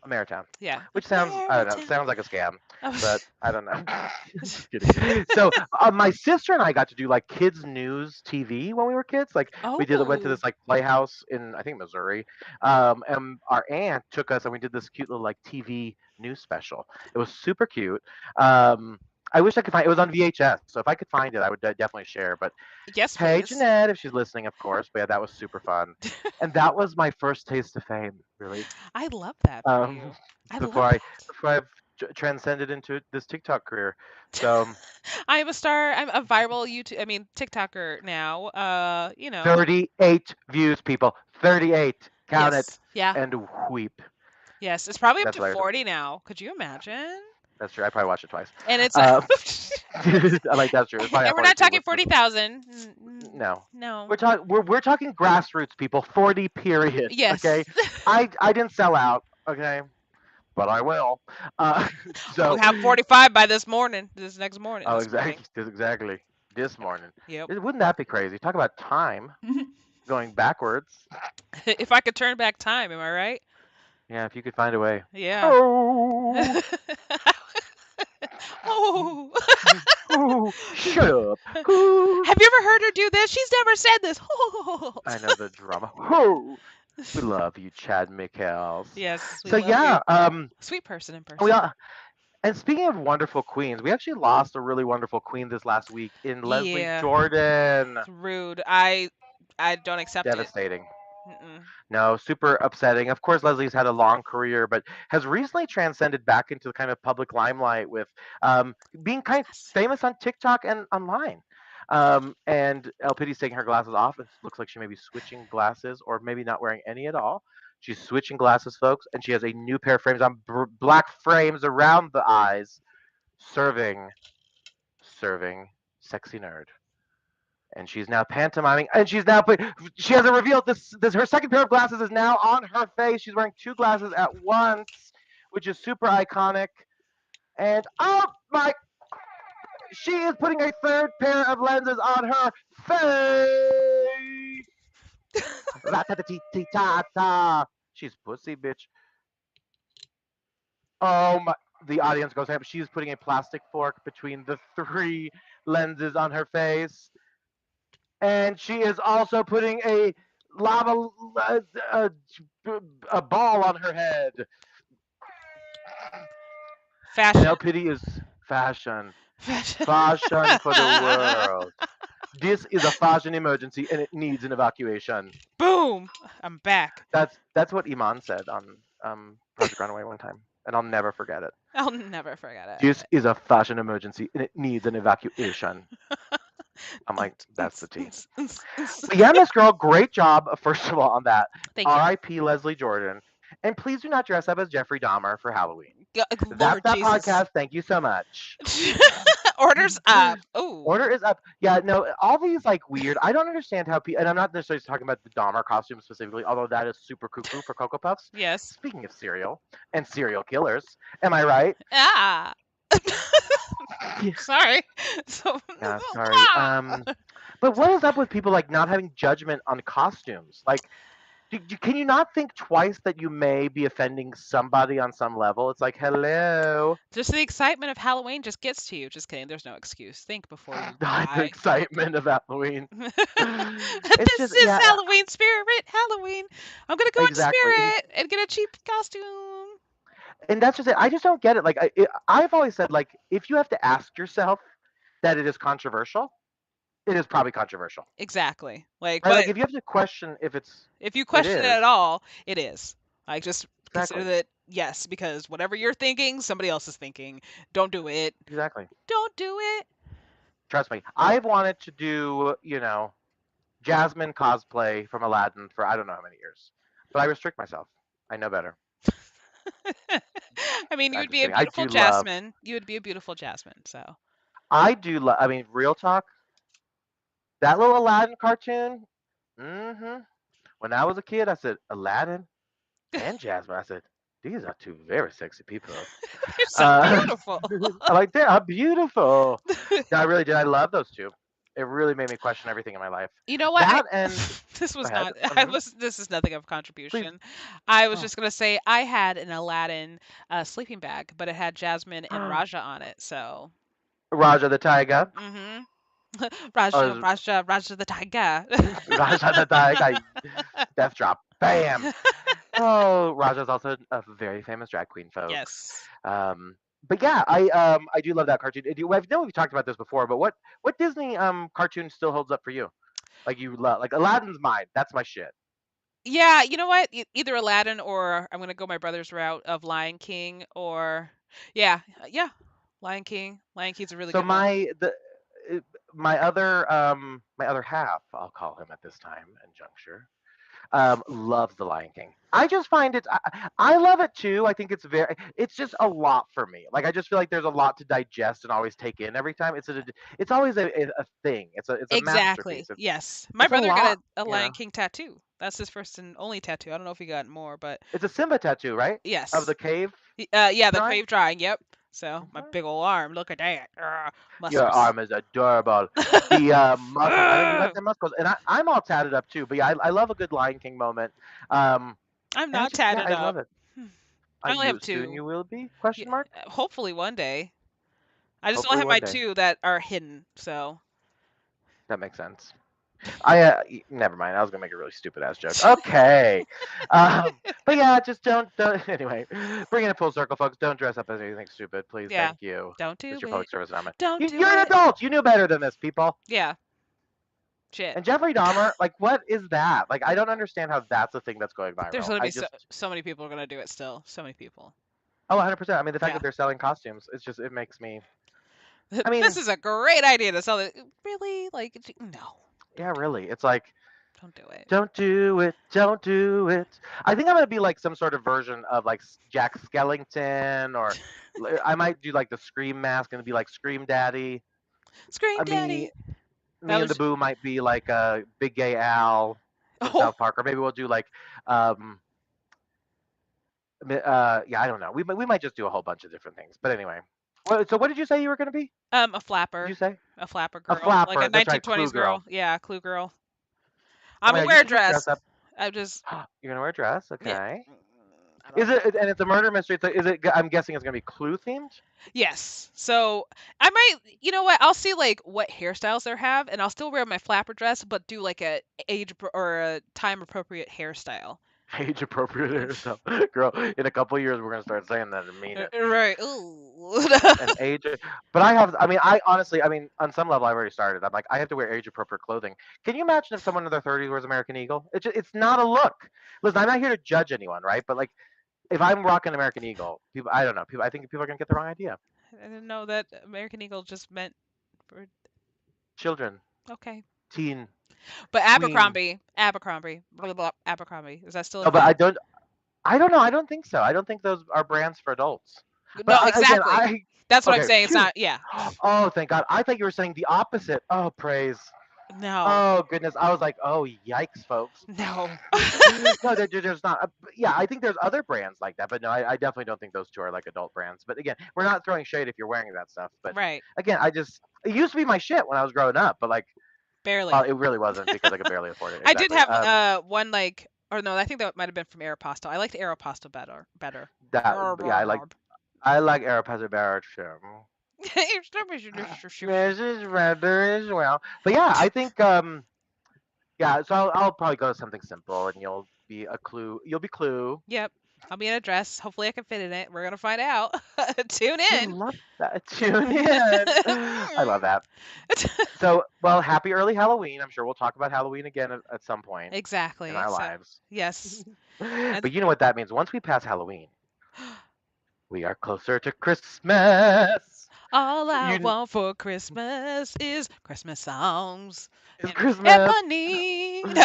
Ameritown. Yeah. Which sounds, I don't know, Ameritown. sounds like a scam, Oh. but I don't know. Just kidding. So my sister and I got to do like kids news TV when we were kids. Like went to Oh. this like playhouse in I think Missouri, and our aunt took us and we did this cute little like TV news special. It was super cute. I wish I could find it was on VHS, so if I could find it, I would definitely share. But Yes, hey, please. Jeanette, if she's listening, of course. But yeah, that was super fun, and that was my first taste of fame, really. I love that for Um, you. I love before that. I've transcended into this TikTok career. So I am a star. I'm a viral YouTube. I mean TikToker now. You know. 38 views, people. 38. Count it Yes. Yeah. and weep. Yes. It's probably up That's to hilarious. 40 now. Could you imagine? That's true. I probably watched it twice. And it's I like that's true. It's probably and at we're not 42 talking listeners. 40,000. No. No. We're talking grassroots, people. 40 period. Yes. Okay. I didn't sell out. Okay. But I will. So We'll have 45 by this morning. This next morning. oh, This morning. exactly. This morning. Yep. Wouldn't that be crazy? Talk about time going backwards. If I could turn back time, am I right? Yeah, if you could find a way. Yeah. Oh, Oh. oh, shut up. Oh. Have you ever heard her do this? She's never said this. I know the drama. Oh, we love you, Chad Michaels. Yes. We So love yeah, you. Sweet person in person. we are. And speaking of wonderful queens, we actually lost a really wonderful queen this last week in Leslie Yeah. Jordan. It's rude. I don't accept Devastating. it. Mm-mm. No, super upsetting. Of course, Leslie's had a long career, but has recently transcended back into the kind of public limelight with being kind of famous on TikTok and online. And El Pity's taking her glasses off. It looks like she may be switching glasses or maybe not wearing any at all. She's switching glasses, folks, and she has a new pair of frames on black frames around the eyes, serving sexy nerd. And she's now pantomiming, and she hasn't revealed this. Her second pair of glasses is now on her face. She's wearing two glasses at once, which is super iconic. And oh my, she is putting a third pair of lenses on her face. Ra-ta-ta-tee-tee-ta-ta. She's pussy, bitch. Oh my, the audience goes ham. She's putting a plastic fork between the three lenses on her face. And she is also putting a lava, a ball on her head. Fashion. NLPD is fashion. Fashion. Fashion for the world. This is a fashion emergency and it needs an evacuation. Boom! I'm back. That's what Iman said on Project Runaway one time, and I'll never forget it. I'll never forget it. This is a fashion emergency and it needs an evacuation. I'm like, that's the tea. But yeah, Miss Girl, great job, first of all, on that. Thank you. R.I.P. Leslie Jordan. And please do not dress up as Jeffrey Dahmer for Halloween. That's Lord that Jesus. podcast. Thank you so much. Orders up. Ooh. Order is up. Yeah, no, all these like weird. I don't understand how people. And I'm not necessarily talking about the Dahmer costume specifically, although that is super cuckoo for Cocoa Puffs. Yes. Speaking of cereal and serial killers, am I right? Ah. Sorry. So. Yeah, sorry. But what is up with people like not having judgment on costumes? Like, can you not think twice that you may be offending somebody on some level? It's like, hello. Just the excitement of Halloween just gets to you. Just kidding. There's no excuse. Think before you The die. excitement of Halloween. This just- is yeah. Halloween spirit. Halloween. I'm gonna go Exactly. in spirit and get a cheap costume. And that's just it. I just don't get it. Like, I've always said, like, if you have to ask yourself that it is controversial, it is probably controversial. Exactly. Like, Right? but Like, if you have to question if it's if you question it is. at all, it is. Like, just consider Exactly. that yes, because whatever you're thinking, somebody else is thinking. Don't do it. exactly. Don't do it. Trust me. I've wanted to do, Jasmine cosplay from Aladdin for I don't know how many years, but I restrict myself. I know better. I mean, you I'm would just be a kidding. I beautiful do love- Jasmine. You would be a beautiful Jasmine. So I do love. I mean, real talk. That little Aladdin cartoon. When I was a kid, I said Aladdin and Jasmine. I said these are two very sexy people. you're so beautiful. I'm like they are beautiful. No, I really did. I love those two. It really made me question everything in my life. You know what? That and this was Go ahead. not. I was. This is nothing of contribution. I was Oh. just gonna say I had an Aladdin sleeping bag, but it had Jasmine and Raja on it. So. Raja the Tiger. Mm-hmm. Raja, Oh, Raja the tiger. Raja the Tiger. Death drop. Bam. Oh, Raja's also a very famous drag queen, folks. Yes. But yeah, I do love that cartoon. I know we've talked about this before, but what Disney cartoon still holds up for you? Like you love, like Aladdin's mine. That's my shit. Yeah, you know what? Either Aladdin or I'm gonna go my brother's route of Lion King or yeah, Lion King. Lion King's a really So good one. my other half, I'll call him at this time and juncture, loves the Lion King. I just find it. I love it too. I think it's just a lot for me. Like I just feel like there's a lot to digest and always take in every time. It's always a thing. It's a Exactly. masterpiece. Yes. My it's a brother got lot, a you Lion know. King tattoo. That's his first and only tattoo. I don't know if he got more, but It's a Simba tattoo, right? yes. Of the cave. Yeah, the drawing? cave drawing. Yep. So my Mhm. big old arm. Look at that. Your Muscles. arm is adorable. The muscles. I know you like the muscles, and I'm all tatted up too. But yeah, I love a good Lion King moment. I'm And not it's just, yeah, tatted I love up. it. I only have Soon two. you will be? Question Yeah, mark. hopefully one day. I just Hopefully don't have one my day. two that are hidden. So. That makes sense. Never mind. I was gonna make a really stupid ass joke. Okay, but yeah, just don't. Anyway, bringing it full circle, folks. Don't dress up as anything stupid, please. Yeah. Thank you. Don't do It's your it. public service announcement. Don't do You're an it. adult. You knew better than this, people. Yeah. Shit. And Jeffrey Dahmer, like, what is that? Like, I don't understand how that's the thing that's going viral. There's gonna I be just, so many people are gonna do it still. So many people. 100%. I mean, the fact Yeah. that they're selling costumes, it makes me. I mean, This is a great idea to sell it. Really? Like, no. Yeah, really. It's like, Don't do it. don't do it, don't do it. I think I'm gonna be like some sort of version of like Jack Skellington, or I might do like the Scream mask and be like Scream Daddy. Scream Me Daddy. That and was- the Boo might be like Big Gay Al from Oh. South Park, or maybe we'll do like, yeah, I don't know. We might just do a whole bunch of different things. But anyway, so what did you say you were gonna be? A flapper. Did you say? A flapper girl. flapper, Like a that's right, 1920s Clue girl. Yeah, Clue girl. Oh I'm my gonna God, wear a you should just dress. dress up. I just. You're gonna wear a dress, okay? don't Is know. it? And it's a murder mystery. Is it? I'm guessing it's gonna be Clue themed. Yes. So I might, you know what? I'll see like what hairstyles they have, and I'll still wear my flapper dress, but do like a or a time appropriate hairstyle. Age appropriate hairstyle. Girl, in a couple of years we're gonna start saying that and mean it. Right. Ooh. And age, but I have. I mean, I honestly, I mean, on some level, I've already started. I'm like, I have to wear age appropriate clothing. Can you imagine if someone in their 30s wears American Eagle? It's not a look. Listen, I'm not here to judge anyone, right? But like, if I'm rocking American Eagle, people, I don't know, people, I think people are gonna get the wrong idea. I didn't know that American Eagle just meant for Children, okay. teen, But tween. Abercrombie, blah, blah, blah, Abercrombie. Is that still a No, but thing? I don't know. I don't think so. I don't think those are brands for adults. But No, again, exactly. That's what I'm okay, saying. It's phew. not. Yeah. Oh, thank God. I thought you were saying the opposite. Oh, praise. No. Oh goodness, I was like, oh yikes, folks. No. No, there's not. Yeah, I think there's other brands like that, but no, I definitely don't think those two are like adult brands. But again, we're not throwing shade if you're wearing that stuff. But Right. again, it used to be my shit when I was growing up, but like, Barely. well, it really wasn't because I could barely afford it. I did Exactly. have one like, or no, I think that might have been from Aeropostale. I liked Aeropostale better. Yeah, I like Aeropostale better too. Mrs. Redder as well. But yeah, I think yeah, so I'll probably go to something simple and you'll be Clue. You'll be Clue. Yep. I'll be in a dress. Hopefully I can fit in it. We're gonna find out. Tune I in. love that. Tune in. I love that. So, well, happy early Halloween. I'm sure we'll talk about Halloween again at some point Exactly. in our So, lives. yes. But you know what that means? Once we pass Halloween, we are closer to Christmas. All I You want for Christmas is Christmas songs. It's And Christmas. Ebony. No.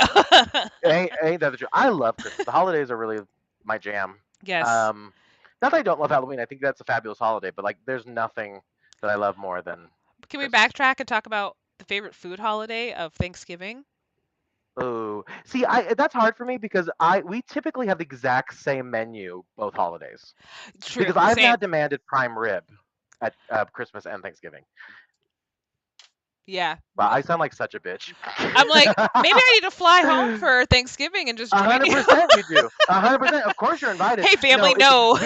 Ain't that the truth? I love Christmas. The holidays are really my jam. Yes. Not that I don't love Halloween. I think that's a fabulous holiday, but like, there's nothing that I love more than Can we Christmas. backtrack and talk about the favorite food holiday of Thanksgiving? Oh, see, that's hard for me because we typically have the exact same menu both holidays. True. Because I've Same. now demanded prime rib at Christmas and Thanksgiving. Yeah. Wow, I sound like such a bitch. I'm like, maybe I need to fly home for Thanksgiving and just join you. 100% you do. 100%. Of course you're invited. Hey, family, no.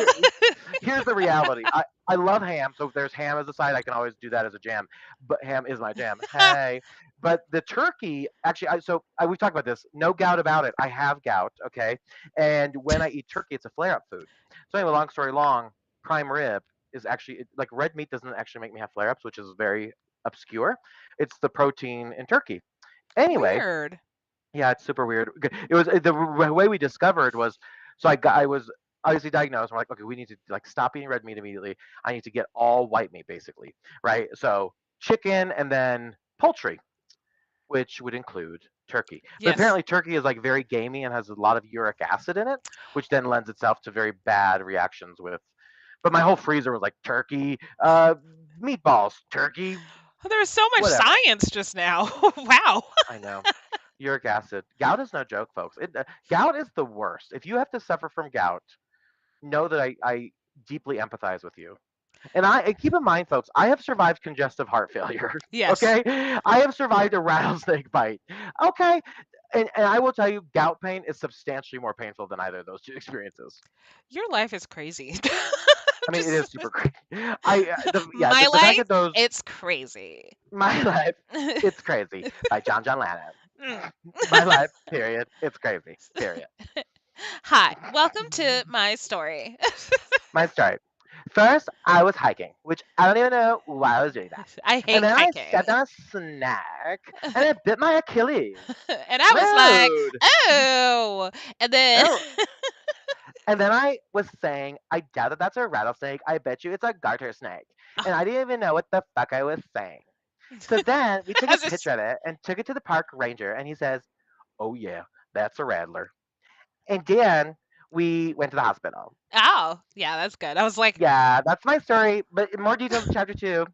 Here's the reality. I love ham, so if there's ham as a side, I can always do that as a jam. But ham is my jam. Hey. But the turkey, actually, we've talked about this. No gout about it. I have gout, okay? And when I eat turkey, it's a flare-up food. So anyway, long story long, prime rib is actually, like, red meat doesn't actually make me have flare-ups, which is very obscure. It's the protein in turkey. Anyway, Weird. yeah, it's super weird. It was the way we discovered was, so I was obviously diagnosed. We're like, okay, we need to like stop eating red meat immediately. I need to get all white meat basically, right? So chicken and then poultry, which would include turkey. But Yes. apparently turkey is like very gamey and has a lot of uric acid in it, which then lends itself to very bad reactions with. But my whole freezer was like turkey, meatballs, turkey. There was so much Whatever. science just now. Wow. I know. Uric acid. Gout is no joke, folks. Gout is the worst. If you have to suffer from gout, know that I deeply empathize with you. And keep in mind, folks, I have survived congestive heart failure. Yes. Okay? I have survived a rattlesnake bite. Okay? And I will tell you, gout pain is substantially more painful than either of those two experiences. Your life is crazy. I mean, it is super crazy. My the life, fact that those, it's crazy. My life, it's crazy by John Lennon. Mm. My life, period. It's crazy, period. Hi, welcome to my story. My story. First, I was hiking, which I don't even know why I was doing that. I hate And then hiking. I stepped on a snack and I bit my Achilles. And I was like, Rude. oh. And then Oh. And then I was saying, I doubt that that's a rattlesnake. I bet you it's a garter snake. And I didn't even know what the fuck I was saying. So then we took a As a picture of it and took it to the park ranger, and he says, "Oh yeah, that's a rattler." And then we went to the hospital. oh, yeah, that's good. I was like, Yeah, that's my story. But in more details in chapter 2,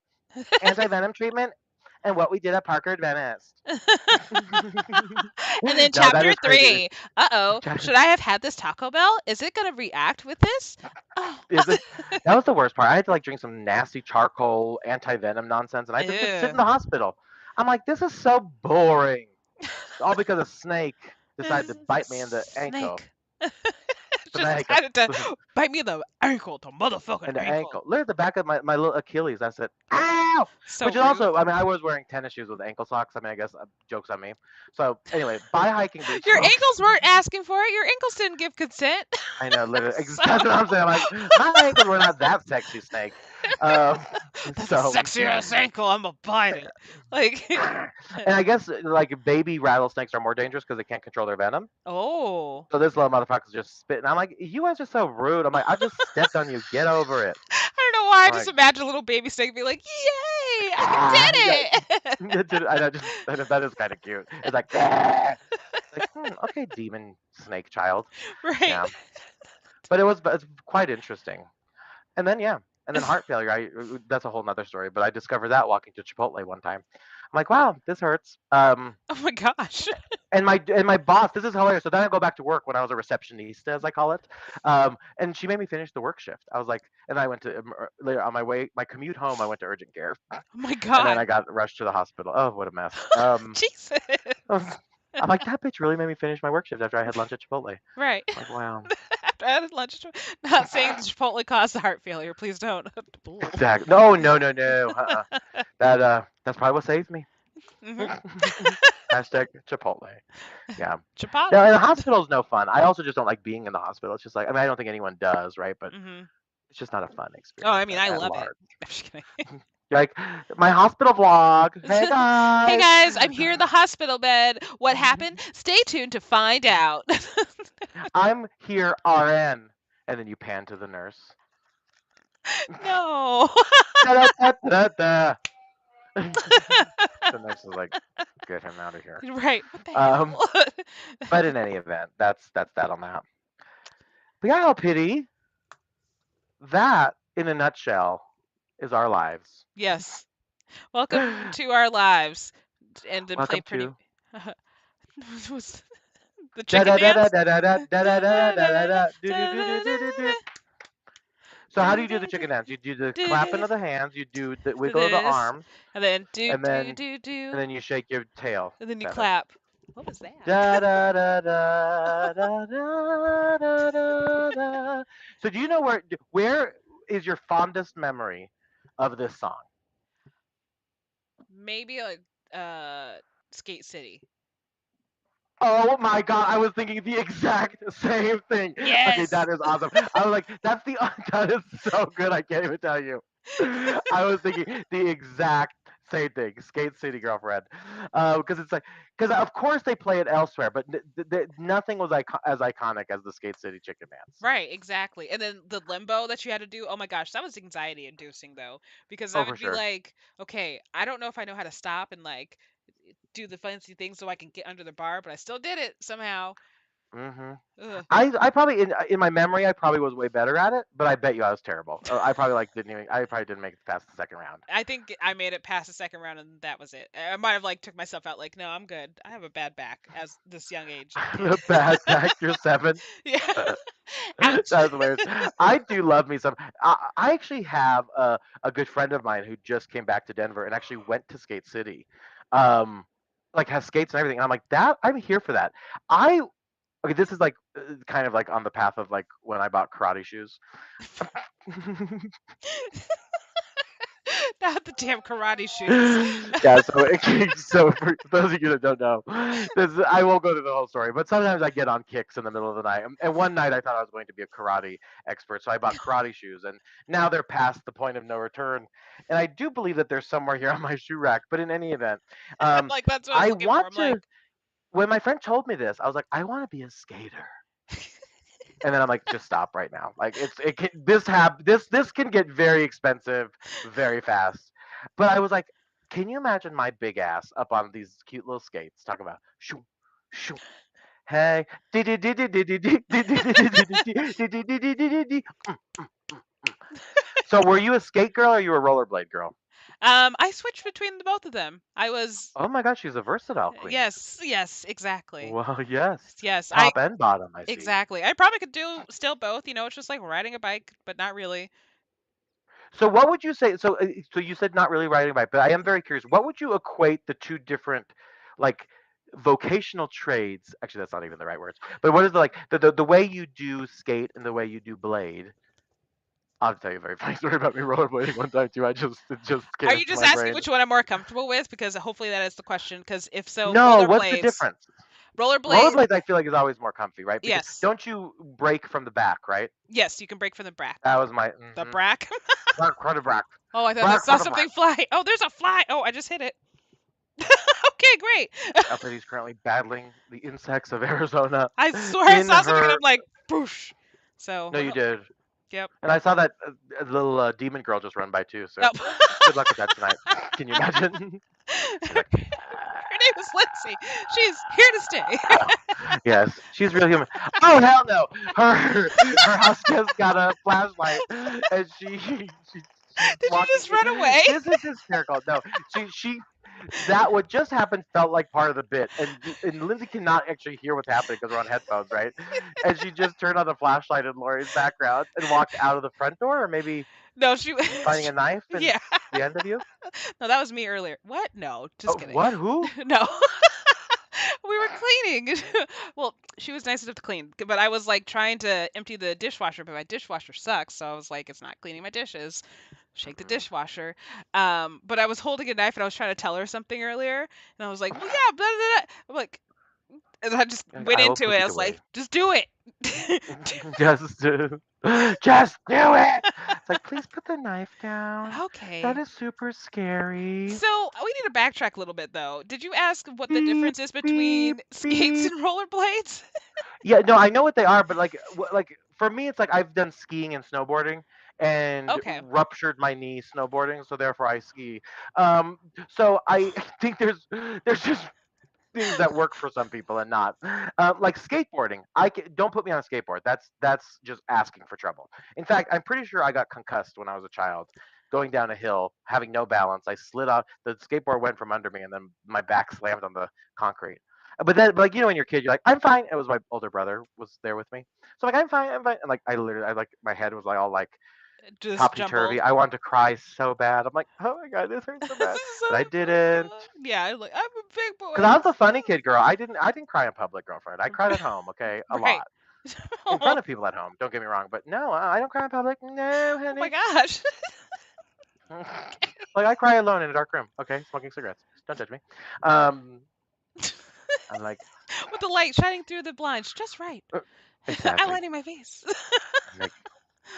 anti-venom treatment and what we did at Parker Adventist. and then No, that chapter is crazy. 3. Uh-oh. Chapter- Should I have had this Taco Bell? Is it going to react with this? Oh. That was the worst part. I had to like drink some nasty charcoal anti-venom nonsense, and I had to just sit Ew. in the hospital. I'm like, this is so boring. All because a snake decided to bite me in the ankle. Snake. just snake. decided to bite me in the ankle, the motherfucking And the ankle. ankle. Look at the back of my little Achilles. I said, ow! So Which is rude. also, I mean, I was wearing tennis shoes with ankle socks. I mean, I guess joke's on me. So anyway, buy hiking boots. Your folks. ankles weren't asking for it. Your ankles didn't give consent. I know, literally. So- That's what I'm saying. Like, my ankles were not that sexy, Snake. Um, That's so, a sexy ass ankle. I'm gonna bite it. Like, and I guess like baby rattlesnakes are more dangerous because they can't control their venom. oh. So this little motherfucker's just spitting. I'm like, you guys are so rude. I'm like, I just stepped on you. Get over it. I don't know why. I just Like- imagine a little baby snake be like, "Yay! I did it!" I know, that is kind of cute. It's like, "Ah." Like, okay, demon snake child. Right. Yeah. But it's quite interesting. And then and then heart failure. That's a whole nother story. But I discovered that walking to Chipotle one time. I'm like, wow, this hurts. Oh my gosh. And my boss, this is hilarious. So then I go back to work when I was a receptionista, as I call it. And she made me finish the work shift. I was like, and I went to later on my commute home. I went to urgent care, Oh my and then I god. got rushed to the hospital. Oh, what a mess. Jesus. I'm like, that bitch really made me finish my work shift after I had lunch at Chipotle. Right. Like, wow. After I had lunch, not saying Chipotle caused the heart failure. Please don't. Exactly. No. That's probably what saved me. Mhm. Hashtag Chipotle. Yeah. Chipotle. Now, the hospital's no fun. I also just don't like being in the hospital. It's just like, I mean, I don't think anyone does, right? But Mhm. it's just not a fun Oh, experience. I mean, I at love it. large. I'm just kidding. You're like, my hospital vlog. Hey guys. Hey guys, I'm here in the hospital bed. What happened? Stay tuned to find out. I'm here, RN. And then you pan to the nurse. No. Da-da-da-da-da. The nurse is like, get him out of here. Right. What the Um, hell? But in any event, that's that on that. But yeah, pity. That, in a nutshell, is our lives. Yes. Welcome to our lives. And to play Welcome pretty. to Was the chicken dance? da-da-da-da-da-da-da-da-da-da-da, do-do-do-do-do-do-do. So how do you do the chicken dance? You do the clapping of the hands, you do the wiggle of the This. arms, And then do And then- do do do. and then you shake your tail. And then you feather. clap. What was that? Da-da-da-da-da-da-da-da. So do you know where is your fondest memory of this song? Maybe like Skate City. Oh my god, I was thinking the exact same thing. Okay, Yes. that is awesome. I was like, that is so good, I can't even tell you. I was thinking the exact same thing, Skate City Girlfriend. Because it's like, because of course they play it elsewhere, but nothing was as iconic as the Skate City Chicken Dance. Right, exactly. And then the limbo that you had to do. Oh my gosh, that was anxiety inducing though, because I Oh, would for be sure. like, okay, I don't know if I know how to stop and like do the fancy things so I can get under the bar, but I still did it somehow. hmm Ugh. I probably in my memory I probably was way better at it, but I bet you I was terrible. I probably I probably didn't make it past the second round. I think I made it past the second round and that was it. I might have like took myself out like, no, I'm good. I have a bad back as this young age. The bad back, you're 7. Yeah. Ouch. That's hilarious. I do love me some. I actually have a good friend of mine who just came back to Denver and actually went to Skate City, like has skates and everything. And I'm like, that I'm here for that. Okay, this is like kind of like on the path of like when I bought karate shoes. Not the damn karate shoes. Yeah, so for those of you that don't know, I won't go through the whole story, but sometimes I get on kicks in the middle of the night. And one night I thought I was going to be a karate expert, so I bought karate shoes, and now they're past the point of no return. And I do believe that they're somewhere here on my shoe rack. But in any event, Like that's what I I was looking want for. I'm to. like, When my friend told me this, I was like, I want to be a skater. And then I'm like, just stop right now. Like this can get very expensive very fast. But I was like, can you imagine my big ass up on these cute little skates talking about shoo shoo hey So were you a skate girl or you a rollerblade girl? I switched between the both of them. I was Oh my gosh, she's a versatile queen. yes, exactly. Well, yes. Yes, I Top and bottom, I see. exactly. I probably could do still both, it's just like riding a bike, but not really. So what would you say? So you said not really riding a bike, but I am very curious. What would you equate the two different, like, vocational trades. Actually, that's not even the right words. But what is the way you do skate and the way you do blade? I'll tell you a very funny story about me rollerblading one time too. It just came Are you into just my asking brain. which one I'm more comfortable with? Because hopefully that is the question. Because if so, No, what's the rollerblades. difference? Rollerblade. Rollerblades, I feel like is always more comfy, right? Because Yes. don't you break from the back, right? Yes, you can break from the brack. That was my The brack. Brack, brack, Oh, I thought I brack, saw brack, brack. something fly. Oh, there's a fly. Oh, I just hit it. Okay, great. Uppity currently battling the insects of Arizona I swear I in saw something and her. I'm like, boosh. So No, you did. Yep. And I saw that little demon girl just run by too. So Oh. good luck with that tonight. Can you imagine? She's like, Her name is Lindsay. She's here to stay. yes, she's real human. Oh hell no! Her house just got a flashlight, and she's Did you walking. just run away? This is hysterical. No, she that what just happened felt like part of the bit, and Lindsay cannot actually hear what's happening because we're on headphones, right? And she just turned on the flashlight in Lori's background and walked out of the front door, or maybe No, she. finding a knife in Yeah. the end of you. No, that was me earlier. What? No, just Oh, kidding. what? Who? No. We were cleaning. Well, she was nice enough to clean, but I was like trying to empty the dishwasher, but my dishwasher sucks, so I was like, it's not cleaning my dishes. Shake the dishwasher. But I was holding a knife and I was trying to tell her something earlier, and I was like, well, yeah, blah, blah, blah. I'm like, and I just Like, went I will into put it. I it was like, away. just do it. just do it. It's like, please put the knife down. Okay. That is super scary. So we need to backtrack a little bit, though. Did you ask what the Beep, difference is between beep, skates beep. and rollerblades? Yeah, no, I know what they are, but like for me, it's like I've done skiing and snowboarding and Okay. ruptured my knee snowboarding, so therefore I ski. Um, so I think there's just things that work for some people and not. Like skateboarding, don't put me on a skateboard. That's just asking for trouble. In fact, I'm pretty sure I got concussed when I was a child. Going down a hill, having no balance, I slid off. The skateboard went from under me, and then my back slammed on the concrete. But like when you're a kid, you're like, I'm fine. It was my older brother was there with me, so I'm like, I'm fine. And like I like my head was like all like Just topsy jumbled. turvy. I wanted to cry so bad. I'm like, oh my god, this hurts so bad, but I didn't. Yeah, I'm like, I'm a big boy. Cause I was the funny kid girl. I didn't cry in public, girlfriend. I cried at home, okay, a Right. lot in front of people at home. Don't get me wrong, but no, I don't cry in public. No, Oh my honey. gosh. Like I cry alone in a dark room, okay, smoking cigarettes. Don't judge me. I'm like With the light shining through the blinds just right. exactly. Outlining my face. I'm like,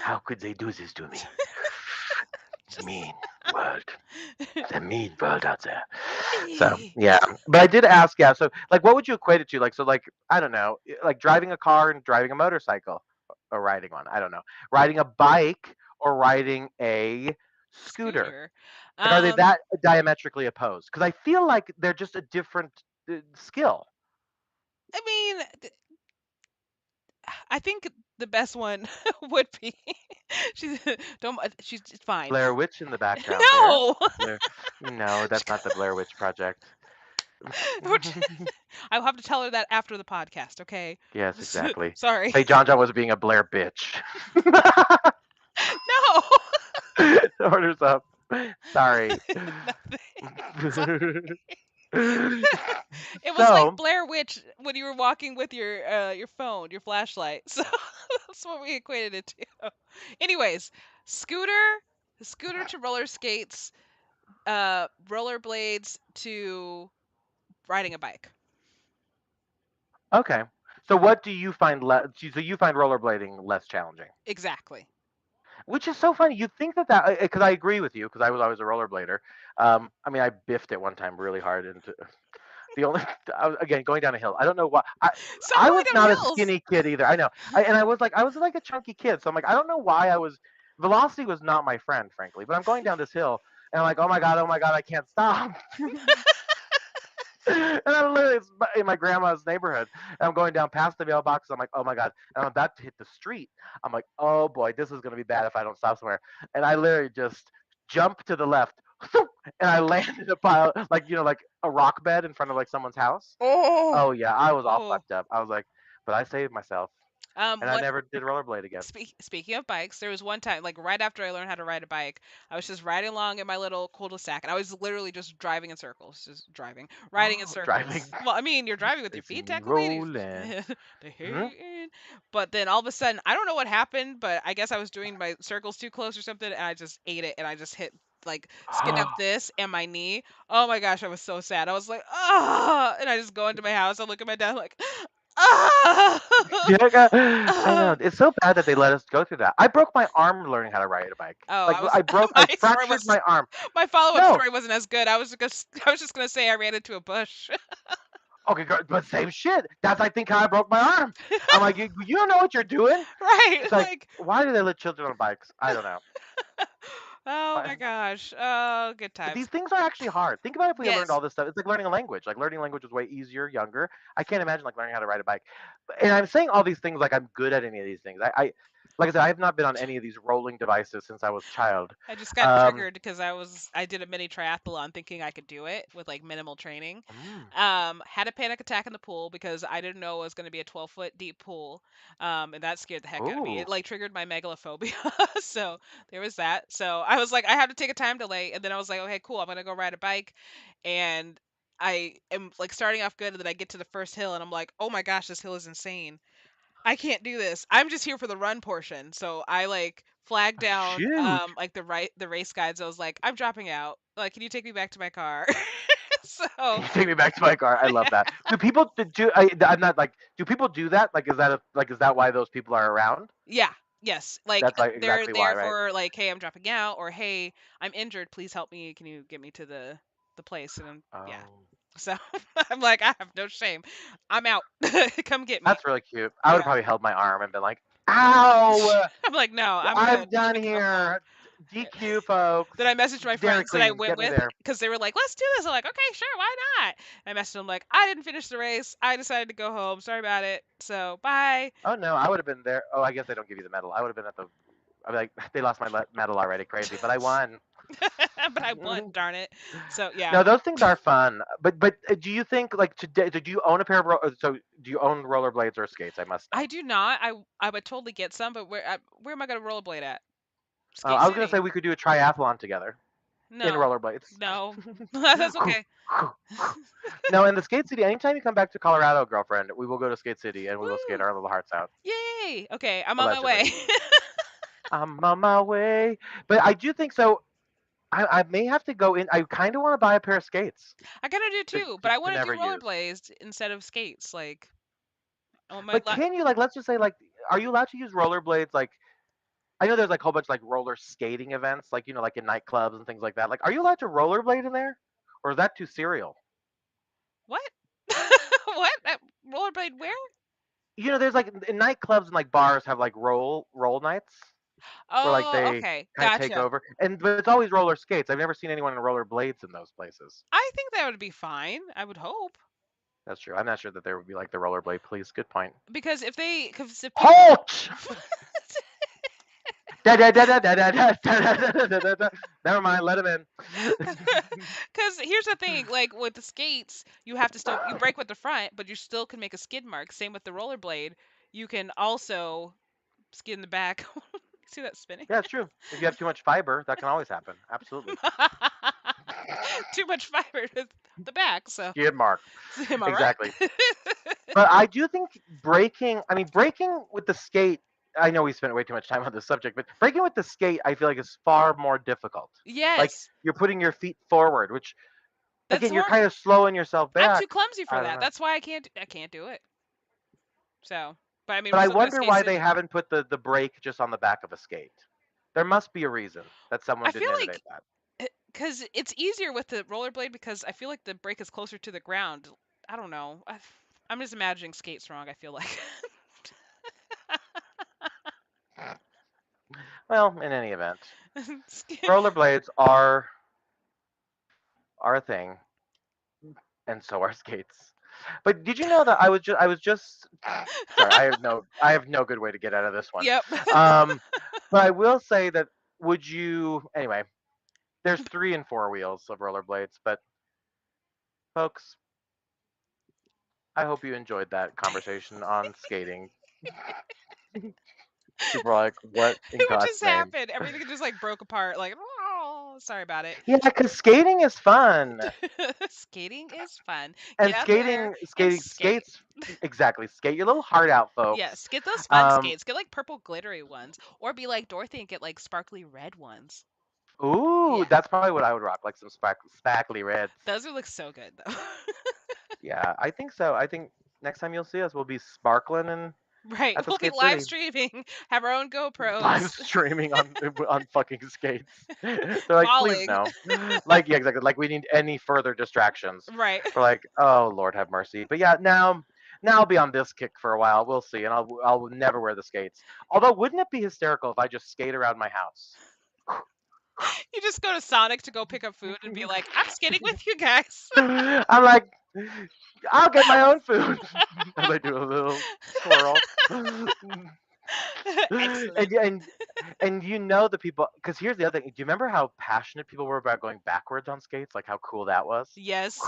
how could they do this to me? Mean world. It's a mean world out there. So yeah, but I did ask, yeah. So like, what would you equate it to? Like, so like, I don't know, like driving a car and driving a motorcycle, or riding one. I don't know, riding a bike or riding a scooter. Like, are they that diametrically opposed? Because I feel like they're just a different skill. I mean, I think the best one would be she's she's fine. Blair Witch in the background. No. There. No, that's not the Blair Witch Project. I'll have to tell her that after the podcast, okay? Yes, exactly. Sorry. Say John was being a Blair bitch. No. Orders up. Sorry. Sorry. It was like Blair Witch when you were walking with your phone, your flashlight. So that's what we equated it to. Anyways, scooter to roller skates, rollerblades to riding a bike. Okay. So what do you find so you find rollerblading less challenging? Exactly. Which is so funny. You think that because I agree with you because I was always a rollerblader. I mean, I biffed it one time really hard into the only again going down a hill. I don't know why. I was not a skinny kid either. I know. I was like a chunky kid. So I'm like I don't know why I was. Velocity was not my friend, frankly. But I'm going down this hill and I'm like, oh my god, I can't stop. And I'm literally in my grandma's neighborhood. And I'm going down past the mailbox. I'm like, oh my god. And I'm about to hit the street. I'm like, oh boy, this is gonna be bad if I don't stop somewhere. And I literally just jump to the left, and I land in a pile, like like a rock bed in front of like someone's house. Oh yeah, I was all fucked up. I was like, but I saved myself. and I What never did rollerblade again. speaking of bikes, there was one time, like right after I learned how to ride a bike, I was just riding along in my little cul-de-sac, and I was literally just driving in circles, just driving, riding in Driving, circles. Well, I mean, you're driving with your feet racing, technically. rolling. The Hmm. hating. But then all of a sudden, I don't know what happened, but I guess I was doing my circles too close or something, and I just ate it, and I just hit like skinned up this and my knee. Oh my gosh, I was so sad. I was like, ah, and I just go into my house. I look at my dad like, ah. Yeah, I know. It's so bad that they let us go through that. I broke my arm learning how to ride a bike. Oh, Like I was I my story fractured was my arm. my follow-up No, story wasn't as good. I was just gonna say I ran into a bush. okay, but same shit. That's I think how I broke my arm. I'm like, you don't know what you're doing. Right, It's like, like, why do they let children on bikes? I don't know. oh Why- my gosh. Oh, good But times. these things are actually hard. Think about if we had learned Yes. all this stuff. It's like learning a language. Like learning a language was way easier, younger. I can't imagine like learning how to ride a bike. And I'm saying all these things like I'm good at any of these things. Like I said, I have not been on any of these rolling devices since I was a child. I just got Um, triggered because I did a mini triathlon thinking I could do it with like minimal training. mm, Had a panic attack in the pool because I didn't know it was going to be a 12-foot deep pool. And that scared the heck out of me. ooh, It like triggered my megalophobia. So there was that. So I was like, I had to take a time delay. And then I was like, okay, cool. I'm going to go ride a bike. And I am like starting off good. And then I get to the first hill and I'm like, oh my gosh, this hill is insane. I can't do this. I'm just here for the run portion. So I like flagged down shoot. like the race guides. I was like, I'm dropping out. Like, can you take me back to my car? Can So you take me back to my car? I love that. Do people I'm not like. Do people do that? Like, is that why those people are around? yeah, yes. Like That's like they're exactly why, there right? for like, hey, I'm dropping out, or hey, I'm injured. Please help me. Can you get me to the place? And yeah. Oh, So I'm like, I have no shame. I'm out. Come get me. that's really cute. I would have Yeah. probably held my arm and been like, "Ow! I'm like, no, I'm I'm good. done Let me go. here. DQ, folks. Then I messaged my Dairy friends that I Queen, went get me with there." because they were like, let's do this. I'm like, okay, sure, why not? I messaged them like, I didn't finish the race. I decided to go home. Sorry about it. So bye. Oh no, I would have been there. Oh, I guess they don't give you the medal. I would have been at the. I'm like, they lost my medal already. Crazy, but I won. But I won, darn it. So yeah, No, those things are fun. But do you think like today? Do you own a pair of so do you own rollerblades or skates? I must know. I do not. I would totally get some, but where am I gonna rollerblade at? Skate I was gonna City. say we could do a triathlon together in No, rollerblades. no, that's okay. No, in the Skate City. Anytime you come back to Colorado, girlfriend, we will go to Skate City and we will skate Woo! our little hearts out. Yay! Okay, I'm on my Allegedly, way. I'm on my way. But I do think so. I may have to go in. I kind of want to buy a pair of skates I gotta do to, too, to, but I to want to never do use. rollerblades instead of skates. Like, oh my, But can you like let's just say like are you allowed to use rollerblades like I know there's like a whole bunch of like roller skating events like like in nightclubs and things like that. Like are you allowed to rollerblade in there? Or is that too serial? what? What? Rollerblade where? There's like in nightclubs and like bars have like roll nights where like Oh, they okay, kind of take gotcha. over. But it's always roller skates. I've never seen anyone in roller blades in those places. I think that would be fine. I would hope That's true. I'm not sure that there would be like the rollerblade police. Good point. because if people Halt! Da, da, da, da, da, da, da, da, da, da, da, da. Never mind, let him in. because here's the thing, like with the skates, you break with the front, but you still can make a skid mark. Same with the rollerblade, you can also skid in the back. See that spinning? Yeah, it's true. If you have too much fiber, that can always happen. Absolutely. Too much fiber to the back, so Skid mark. am I right? Exactly. But I do think breaking with the skate, I know we spent way too much time on this subject, but breaking with the skate, I feel like is far more difficult. Like Yes, you're putting your feet forward, which that's again, the you're one. kind of slowing yourself I'm too back. clumsy for I don't that. know. That's why I can't do it. So, but I mean, But we're I still going to wonder Skate why they City. haven't put the brake just on the back of a skate. There must be a reason that someone I feel didn't like innovate that. because it's easier with the rollerblade because I feel like the brake is closer to the ground. I don't know. I'm just imagining skates wrong. I feel like. Well, in any event, Sk- rollerblades are a thing, and so are skates. But did you know that I was just sorry, I have no good way to get out of this one. Yep. Um, but I will say that would you anyway? There's 3 and 4 wheels of rollerblades, but folks, I hope you enjoyed that conversation on skating. People are like, what in What God's just name? happened? Everything just like broke apart. Like, oh, sorry about it. Yeah, because skating is fun. Skating is fun. And Get out there and skate. skates, exactly. Skate your little heart out, folks. Yes, get those fun Um, skates. Get like purple glittery ones, or be like Dorothy and get like sparkly red ones. ooh, Yeah, that's probably what I would rock, like some sparkly reds. those would look so good though. Yeah, I think so. I think next time you'll see us, we'll be sparkling and Right, at the we'll be Skate live City, streaming, have our own live GoPros, streaming on fucking skates. They're like, please falling. no. Like, yeah, exactly. Like we need any further distractions. Right. We're like, oh Lord have mercy. But yeah, now I'll be on this kick for a while. We'll see, and I'll never wear the skates. Although, wouldn't it be hysterical if I just skate around my house? You just go to Sonic to go pick up food and be like, I'm skating with you guys. I'm like, I'll get my own food. As I do a little twirl. Excellent. And you know the people, because here's the other thing. Do you remember how passionate people were about going backwards on skates? Like how cool that was. Yes.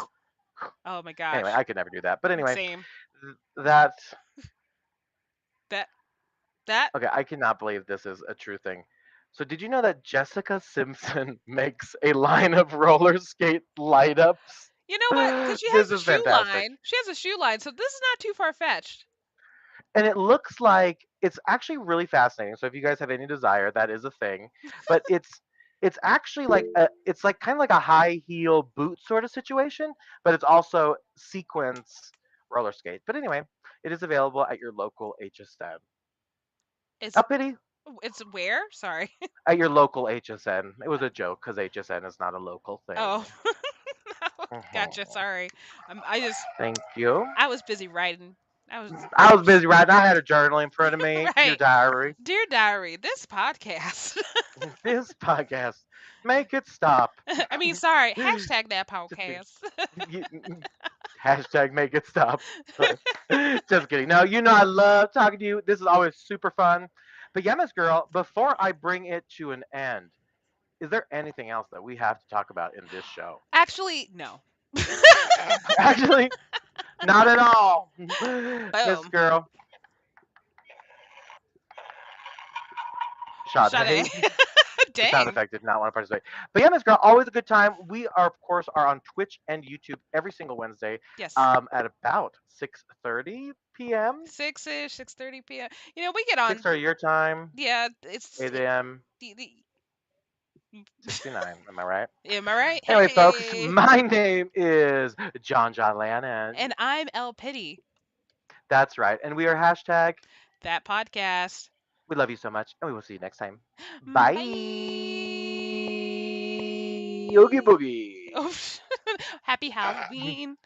Oh my Anyway, gosh. I could never do that. But anyway, Same. that That okay. I cannot believe this is a true thing. So did you know that Jessica Simpson makes a line of roller skate light ups? you know what? Because she This has a is shoe fantastic. line. She has a shoe line, so this is not too far fetched. And it looks like it's actually really fascinating. So if you guys have any desire, that is a thing. But it's actually like it's like kind of like a high heel boot sort of situation, but it's also sequence roller skate. But anyway, it is available at your local HSN. It's A pity. it's where? Sorry. At your local HSN. It was a joke because HSN is not a local thing. Oh. Gotcha. Mhm. Sorry. Thank you. I was busy writing. I was busy writing. I had a journal in front of me, your Right. diary. Dear diary, this podcast. This podcast. Make it stop. I mean, sorry. Hashtag that Just kidding. podcast. Hashtag make it stop. Just kidding. No, you know I love talking to you. This is always super fun. But yeah, Miss Girl, before I bring it to an end, is there anything else that we have to talk about in this show? Actually, no. Actually, not at all. Miss Boom. Girl. Shot. Sade. The sound Dang. effect did not want to participate. But yeah, Miss Girl, always a good time. We are, of course, are on Twitch and YouTube every single Wednesday Yes. at about 6:30 p.m. 6-ish, 6:30 p.m. You know, we get on. 6:30 your time, Yeah, it's 8 a.m. the 69. Am I right? Am I right? Anyway, folks, Hey. my name is John Lannon. And I'm El Pity. That's right. And we are hashtag. That podcast. We love you so much, and we will see you next time. Bye. Bye. Oogie boogie. Oh, happy Halloween.